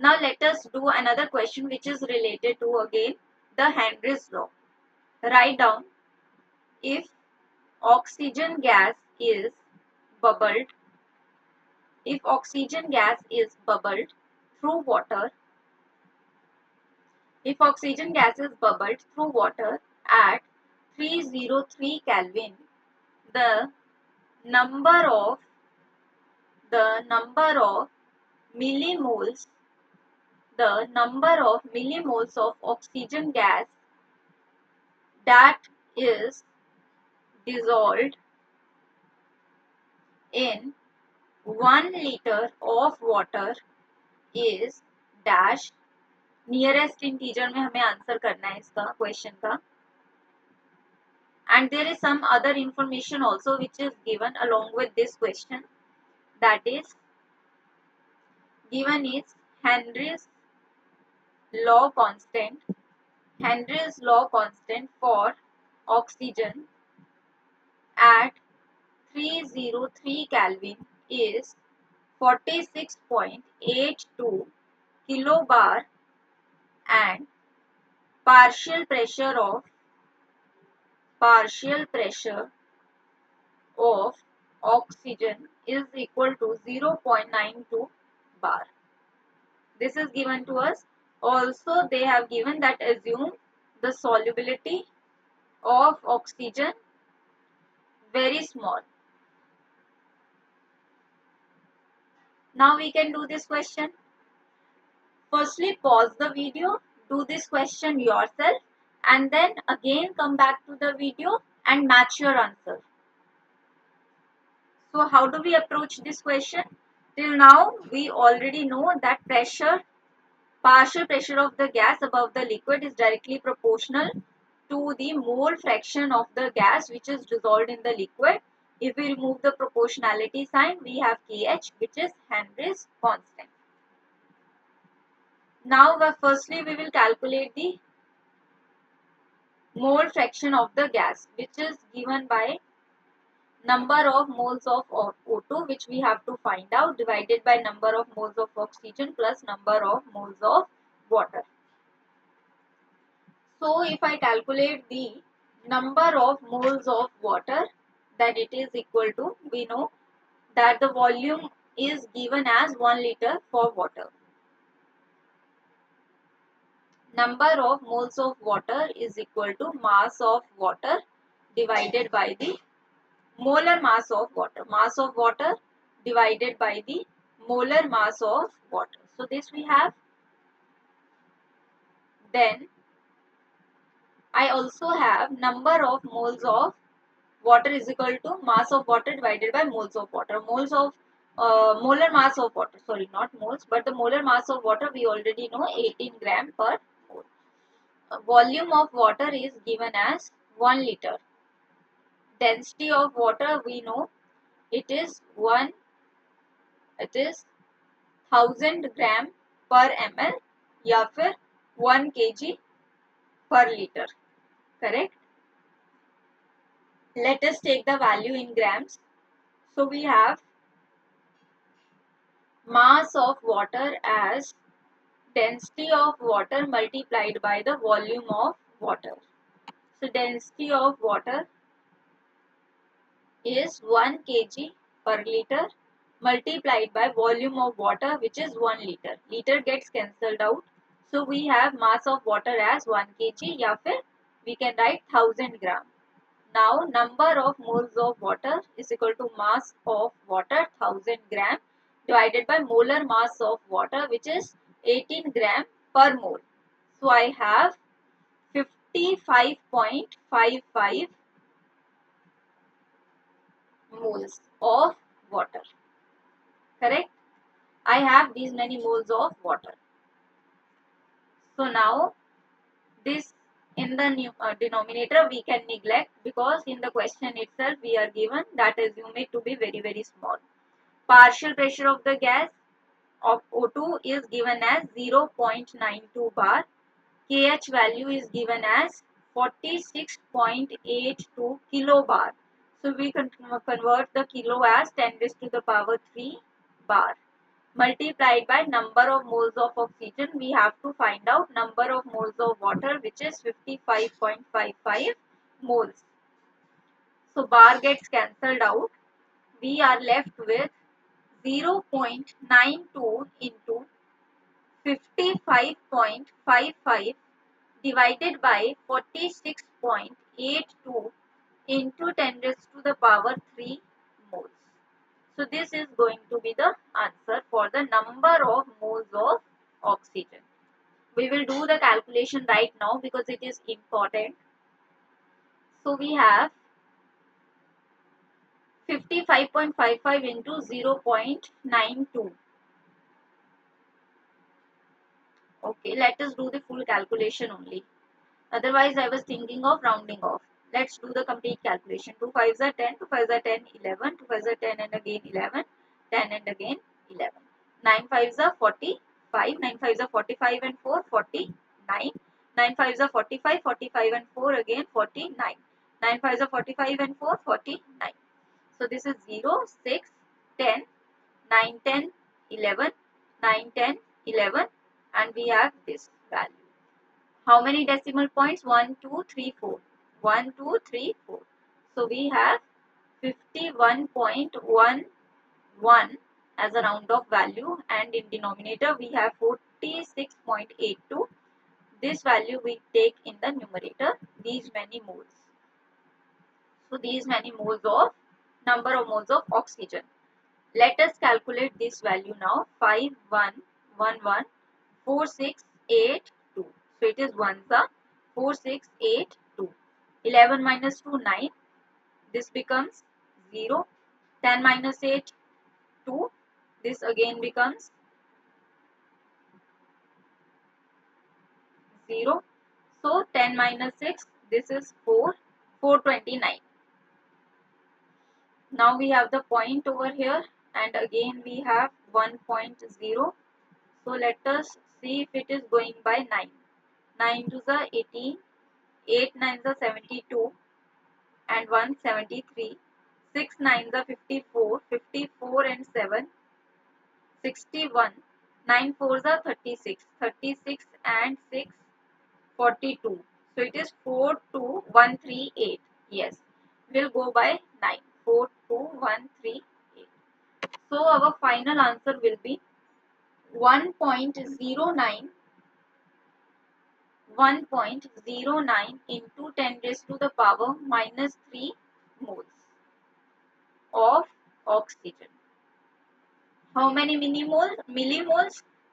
Now let us do another question which is related to again the Henry's law. Write down, if oxygen gas is bubbled, through water, at 303 Kelvin, the number of millimoles of oxygen gas that is dissolved in 1 liter of water is dash. Nearest integer में हमें answer करना है इसका question का. And there is some other information also which is given along with this question, that is Given is Henry's law constant. Henry's law constant for oxygen at 303 Kelvin is 46.82 kilobar, and partial pressure of oxygen is equal to 0.92 bar. This is given to us. Also, they have given that assume the solubility of oxygen very small. Now we can do this question. Firstly, pause the video, do this question yourself, and then again come back to the video and match your answer. So how do we approach this question? Till now, we already know that partial pressure of the gas above the liquid is directly proportional to the mole fraction of the gas which is dissolved in the liquid. If we remove the proportionality sign, we have Kh, which is Henry's constant. Now, firstly, we will calculate the mole fraction of the gas, which is given by number of moles of O2, which we have to find out, divided by number of moles of oxygen plus number of moles of water. So, if I calculate the number of moles of water, then it is equal to, we know that the volume is given as 1 liter for water. Number of moles of water is equal to mass of water divided by the molar mass of water. Mass of water divided by the molar mass of water. So this we have. Then I also have number of moles of water is equal to mass of water divided by moles of water. Molar mass of water, sorry, not moles, but the molar mass of water we already know 18 gram per mole. Volume of water is given as 1 liter. Density of water we know it is 1000 gram per ml या फिर 1 kg per liter. Correct? Let us take the value in grams. So we have mass of water as density of water multiplied by the volume of water. So density of water is 1 kg per liter multiplied by volume of water, which is 1 liter. Liter gets cancelled out. So we have mass of water as 1 kg या फिर we can write 1000 gram. Now number of moles of water is equal to mass of water 1000 gram divided by molar mass of water, which is 18 gram per mole. So I have 55.55 moles of water. Correct? I have these many moles of water. So now this in the denominator we can neglect, because in the question itself we are given that assume it to be very small. Partial pressure of the gas of O2 is given as 0.92 bar. Kh value is given as 46.82 kilobar. So we can convert the kilo as 10 raised to the power 3 bar. Multiplied by number of moles of oxygen, we have to find out number of moles of water, which is 55.55 moles. So bar gets cancelled out. We are left with 0.92 into 55.55 divided by 46.82 into 10 raised to the power 3 moles. So this is going to be the answer for the number of moles of oxygen. We will do the calculation right now because it is important. So we have 55.55 into 0.92. Okay, let us do the full calculation only. Otherwise, I was thinking of rounding off. Let's do the complete calculation. 2 5s are 10, 2 5s are 10, 11, 2 5s are 10 and again 11, 10 and again 11. 9 5s are 45. 9 5s are 45 and 4, 49. 9 5s are 45, 45 and 4 again 49. 9 5s are 45 and 4, 49. So this is 0, 6, 10, 9, 10, 11, 9, 10, 11 and we have this value. How many decimal points? 1, 2, 3, 4. 1, 2, 3, 4. So we have 51.11 as a round of value and in denominator we have 46.82. This value we take in the numerator, these many moles. So these many moles of number of moles of oxygen. Let us calculate this value now. 51114682. So it is 1 4682. 11 minus 2 9. This becomes 0. 10 minus 8 2. This again becomes 0. So 10 minus 6, this is 4. 429. Now we have the point over here and again we have 1.0. So let us see if it is going by 9. 9 to the 18, 8 9s are 72 and 173. 6 9s are 54, 54 and 7, 61. 9 4s are 36, 36 and 6, 42. So it is 42138. Yes, we'll go by 9. 42138. So our final answer will be 1.09 1.09 into 10 raised to the power minus 3 moles of oxygen. How many millimoles?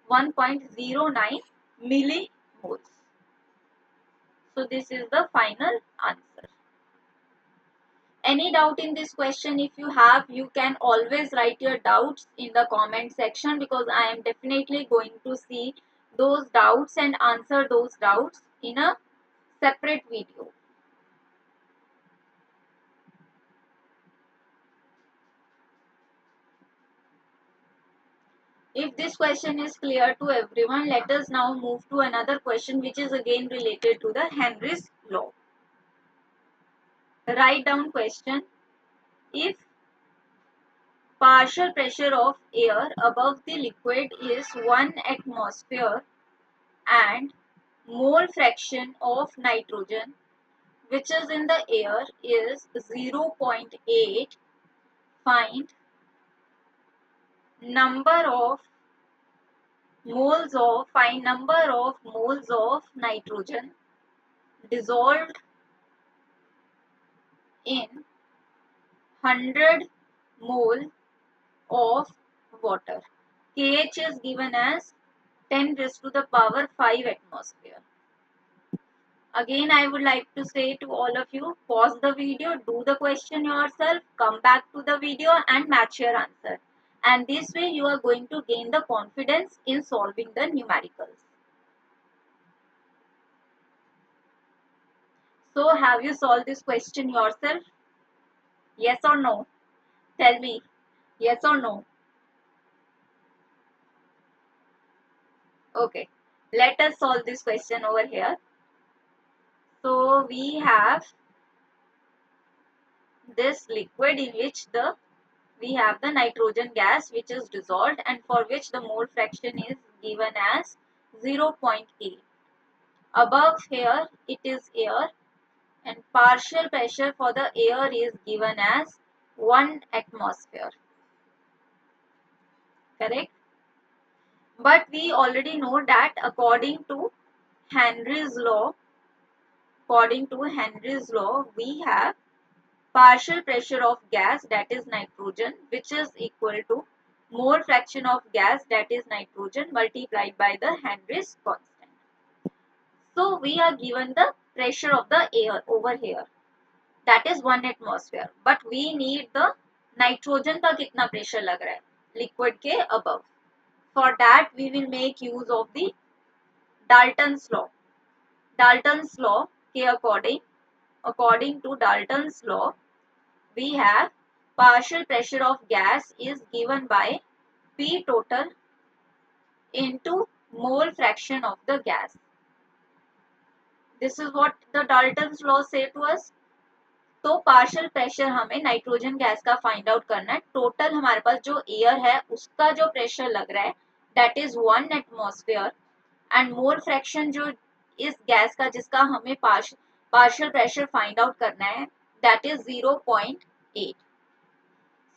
1.09 millimoles. So this is the final answer. Any doubt in this question? If you have, you can always write your doubts in the comment section because I am definitely going to see those doubts and answer those doubts in a separate video. If this question is clear to everyone, let us now move to another question which is again related to the Henry's law. Write down question. If partial pressure of air above the liquid is 1 atmosphere and mole fraction of nitrogen which is in the air is 0.8, find number of moles of nitrogen dissolved in 100 mole of water. KH is given as 10 raised to the power 5 atmosphere. Again, I would like to say to all of you, pause the video, do the question yourself, come back to the video and match your answer. And this way you are going to gain the confidence in solving the numericals. So have you solved this question yourself? Yes or no? Tell me. Yes or no? Okay. Let us solve this question over here. So we have this liquid in which we have the nitrogen gas which is dissolved and for which the mole fraction is given as 0.8. Above here it is air and partial pressure for the air is given as 1 atmosphere. Correct? But we already know that according to Henry's law, we have partial pressure of gas, that is nitrogen, which is equal to mole fraction of gas, that is nitrogen, multiplied by the Henry's constant. So we are given the pressure of the air over here, that is 1 atmosphere, but we need the nitrogen का कितना pressure लग रहा है liquid के above. For that we will make use of the Dalton's law. Dalton's law के according to Dalton's law, we have partial pressure of gas is given by P total into mole fraction of the gas. This is what the Dalton's law say to us. तो partial pressure हमें nitrogen gas का find out करना है. Total हमारे पास जो air है उसका जो प्रेशर लग रहा है that is 1 atmosphere and mole fraction जो इस गैस का जिसका हमें पार्शियल प्रेशर फाइंड आउट करना है that is 0.8.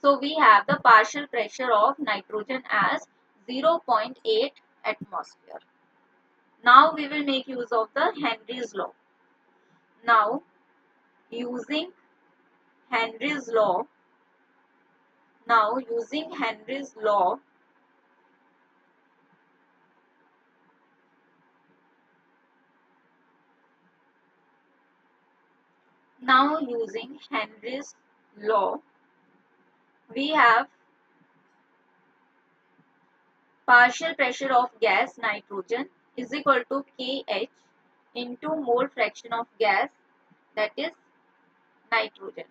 So we have the partial pressure of nitrogen as 0.8 atmosphere. Now we will make use of the Henry's law. Now using Henry's law, now using Henry's law, we have partial pressure of gas nitrogen is equal to Kh into mole fraction of gas that is nitrogen.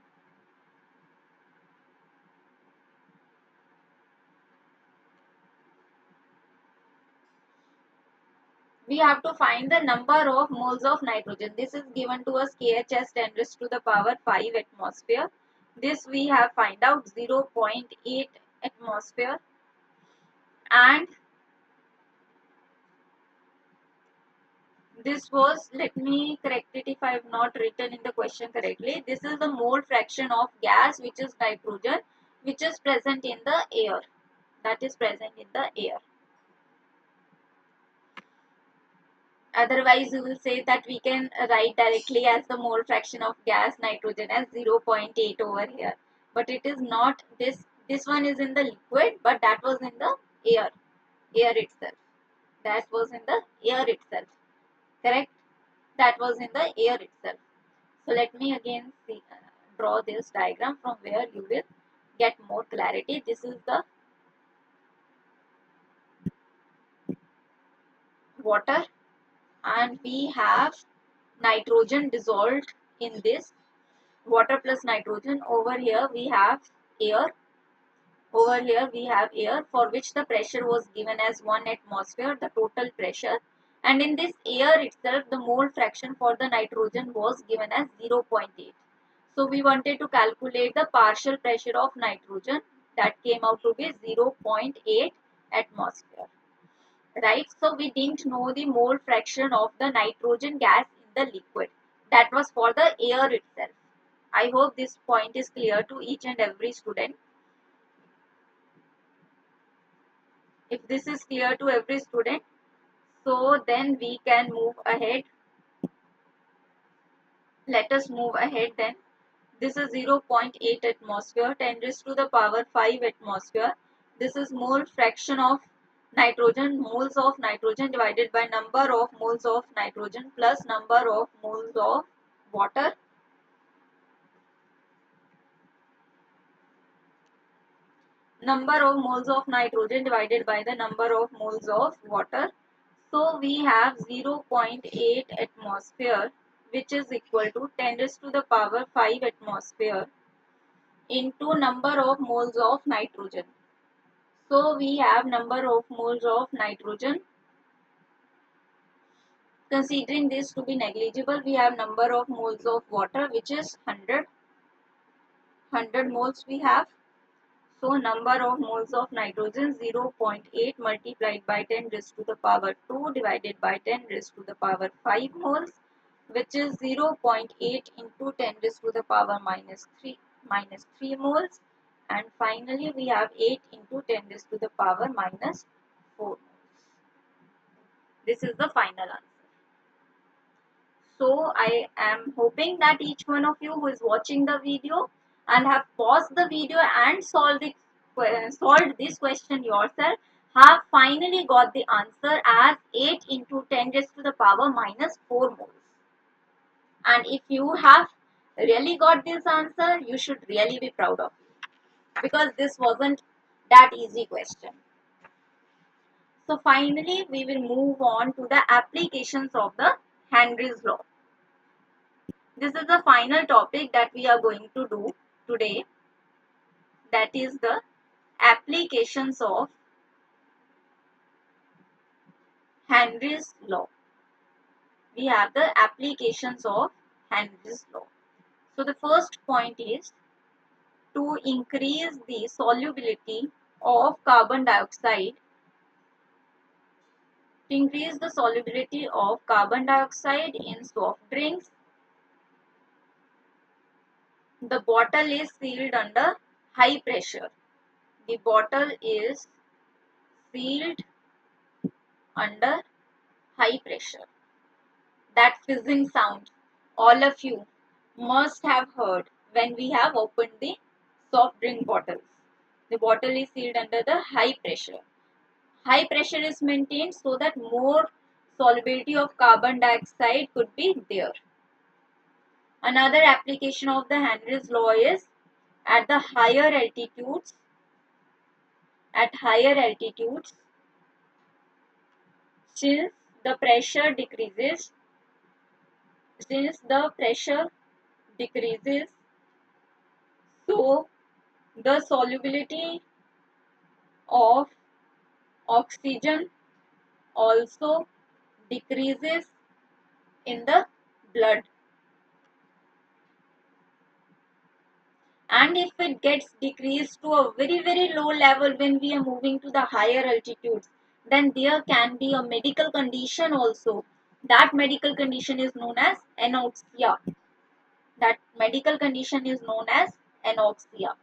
We have to find the number of moles of nitrogen. This is given to us Kh as 10 raised to the power 5 atmosphere. This we have find out 0.8 atmosphere, and this was, let me correct it if I have not written in the question correctly. This is the mole fraction of gas which is nitrogen which is present in the air. That is present in the air. Otherwise, you will say that we can write directly as the mole fraction of gas nitrogen as 0.8 over here. But it is not this. This one is in the liquid, but that was in the air. Air itself. That was in the air itself. Correct? That was in the air itself. So let me again see, draw this diagram from where you will get more clarity. This is the water, and we have nitrogen dissolved in this water plus nitrogen. Over here we have air. Over here we have air for which the pressure was given as 1 atmosphere, the total pressure. And in this air itself, the mole fraction for the nitrogen was given as 0.8. So we wanted to calculate the partial pressure of nitrogen. That came out to be 0.8 atmosphere. Right? So we didn't know the mole fraction of the nitrogen gas in the liquid. That was for the air itself. I hope this point is clear to each and every student. If this is clear to every student, so then we can move ahead. Let us move ahead then. This is 0.8 atmosphere, 10 raised to the power 5 atmosphere. This is mole fraction of nitrogen, moles of nitrogen divided by number of moles of nitrogen plus number of moles of water. Number of moles of nitrogen divided by the number of moles of water. So we have 0.8 atmosphere which is equal to 10 raised to the power 5 atmosphere into number of moles of nitrogen. So we have number of moles of nitrogen. Considering this to be negligible, we have number of moles of water which is 100 moles we have. So number of moles of nitrogen 0.8 multiplied by 10 raised to the power 2 divided by 10 raised to the power 5 moles, which is 0.8 into 10 raised to the power minus 3 moles, and finally we have 8 into 10 raised to the power minus 4 moles. This is the final answer. So I am hoping that each one of you who is watching the video and have paused the video and solved this question yourself have finally got the answer as 8 into 10 raised to the power minus 4 moles. And if you have really got this answer, you should really be proud of you, because this wasn't that easy question. So finally we will move on to the applications of the Henry's law. This is the final topic that we are going to do today, that is the applications of Henry's law. We have the applications of Henry's law. So the first point is to increase the solubility of carbon dioxide. To increase the solubility of carbon dioxide in soft drinks, the bottle is sealed under high pressure. The bottle is sealed under high pressure. That fizzing sound all of you must have heard when we have opened the soft drink bottles. The bottle is sealed under the high pressure. High pressure is maintained so that more solubility of carbon dioxide could be there. Another application of the Henry's law is at the higher altitudes, at higher altitudes, since the pressure decreases, since the pressure decreases, so the solubility of oxygen also decreases in the blood. And if it gets decreased to a very low level when we are moving to the higher altitudes, then there can be a medical condition also. That medical condition is known as anoxia. That medical condition is known as anoxia.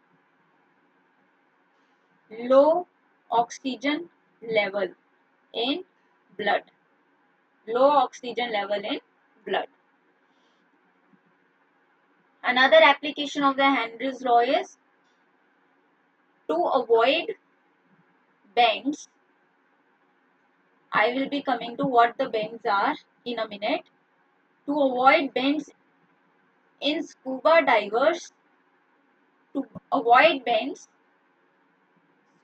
Low oxygen level in blood. Low oxygen level in blood. Another application of the Henry's law is to avoid bends. I will be coming to what the bends are in a minute. To avoid bends in scuba divers, to avoid bends,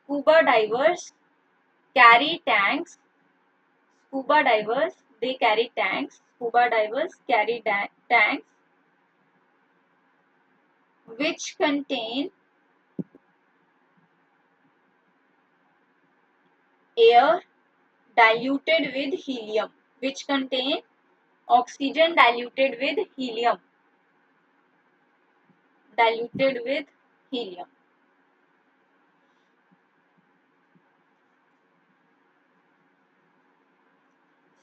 scuba divers carry tanks. Scuba divers, they carry tanks. Scuba divers carry tanks which contain air diluted with helium, which contain oxygen diluted with helium, diluted with helium.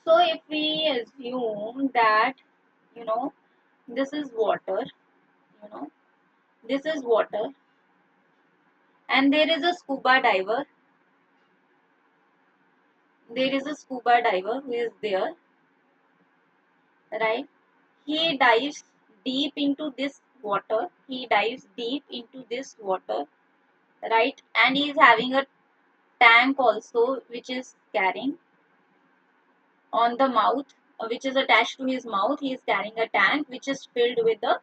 So if we assume that, this is water, you know, this is water, and there is a scuba diver, there is a scuba diver who is there, right? He dives deep into this water, he dives deep into this water, right? And he is having a tank also which is carrying on the mouth, which is attached to his mouth. He is carrying a tank which is filled with the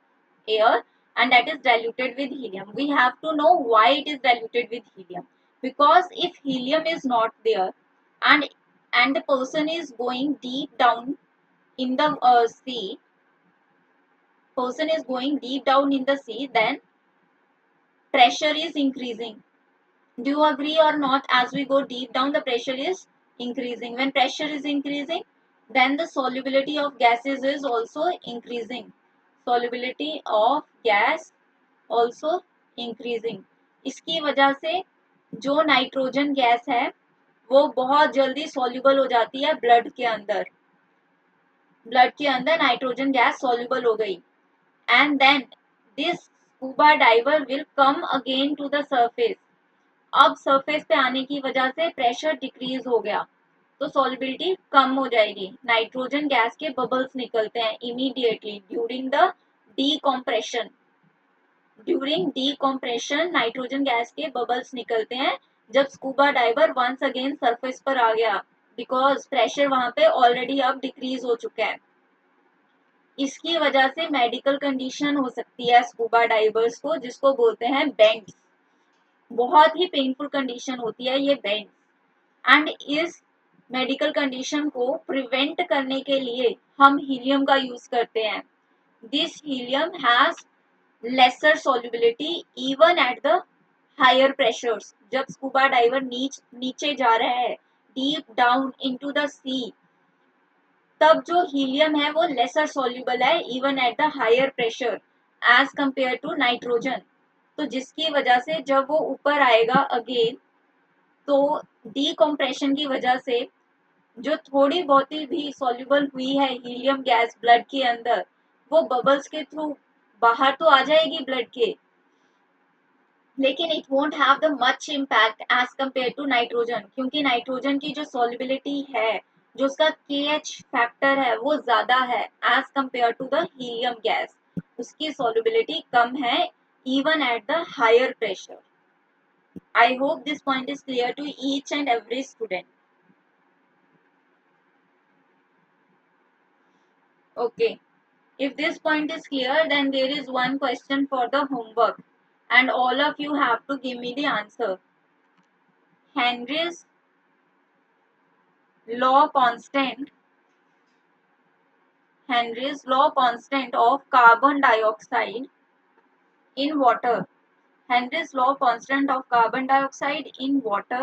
air, and that is diluted with helium. We have to know why it is diluted with helium, because if helium is not there and the person is going deep down in the sea, person is going deep down in the sea, then pressure is increasing. Do you agree or not? As we go deep down, the pressure is increasing. When pressure is increasing, then the solubility of gases is also increasing. Solubility of gas also increasing. इसकी वजह से जो nitrogen gas है वो बहुत जल्दी soluble हो जाती है ब्लड के अंदर. ब्लड के अंदर नाइट्रोजन गैस soluble हो गई. And then this scuba diver will come again to the surface. अब सरफेस पे आने की वजह से प्रेशर डिक्रीज हो गया तो सॉल्युबिलिटी कम हो जाएगी. नाइट्रोजन गैस के बबल्स निकलते हैं immediately during the decompression. During decompression nitrogen gas के बबल्स निकलते हैं जब scuba diver once again surface पर आ गया, बिकॉज प्रेशर वहां पे ऑलरेडी अब डिक्रीज हो चुका है. इसकी वजह से मेडिकल कंडीशन हो सकती है स्कूबा डाइवर्स को, जिसको बोलते हैं बेंड्स. बहुत ही पेनफुल कंडीशन होती है ये बेंड. एंड इस मेडिकल कंडीशन को प्रिवेंट करने के लिए हम हीलियम का यूज करते हैं. This helium has lesser solubility even at the higher pressures. जब स्कूबा डाइवर नीचे जा रहा है deep down into the sea, तब जो हीलियम है वो लेसर सॉल्युबल है even at the higher pressure as compare to nitrogen. तो जिसकी वजह से जब वो ऊपर आएगा अगेन, तो डीकम्प्रेशन की वजह से जो थोड़ी बहुत ही भी सॉल्युबल हुई है हीलियम गैस ब्लड के अंदर, वो बबल्स के थ्रू बाहर तो आ जाएगी ब्लड के, लेकिन it won't have the much impact as compare to nitrogen, क्योंकि नाइट्रोजन की जो सॉल्युबिलिटी है, जो उसका KH फैक्टर है वो ज्यादा है as compare to the helium gas. उसकी सॉल्युबिलिटी कम है even at the higher pressure. I hope this point is clear to each and every student. Okay. If this point is clear, then there is one question for the homework, and all of you have to give me the answer. Henry's law constant, Henry's law constant of carbon dioxide in water. Henry's law constant of carbon dioxide in water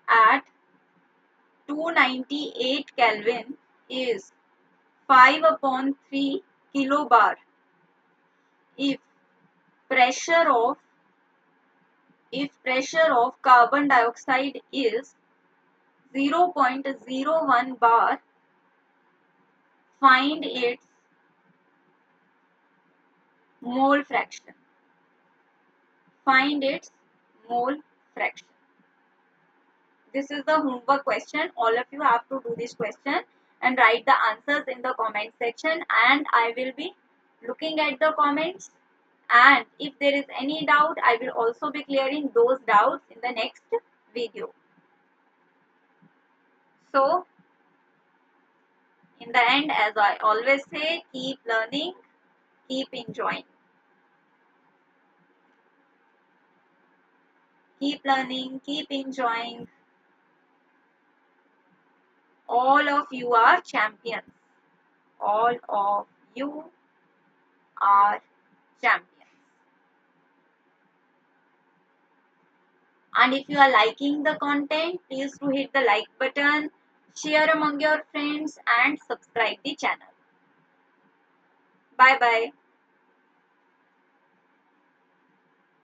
at 298 Kelvin is 5 upon 3 kilobar. If pressure of carbon dioxide is 0.01 bar, find its mole fraction. Find its mole fraction. This is the homework question. All of you have to do this question and write the answers in the comment section, and I will be looking at the comments, and if there is any doubt, I will also be clearing those doubts in the next video. So in the end, as I always say, keep learning, keep enjoying. Keep learning, keep enjoying. All of you are champions. All of you are champions. And if you are liking the content, please do hit the like button, share among your friends, and subscribe the channel. Bye bye.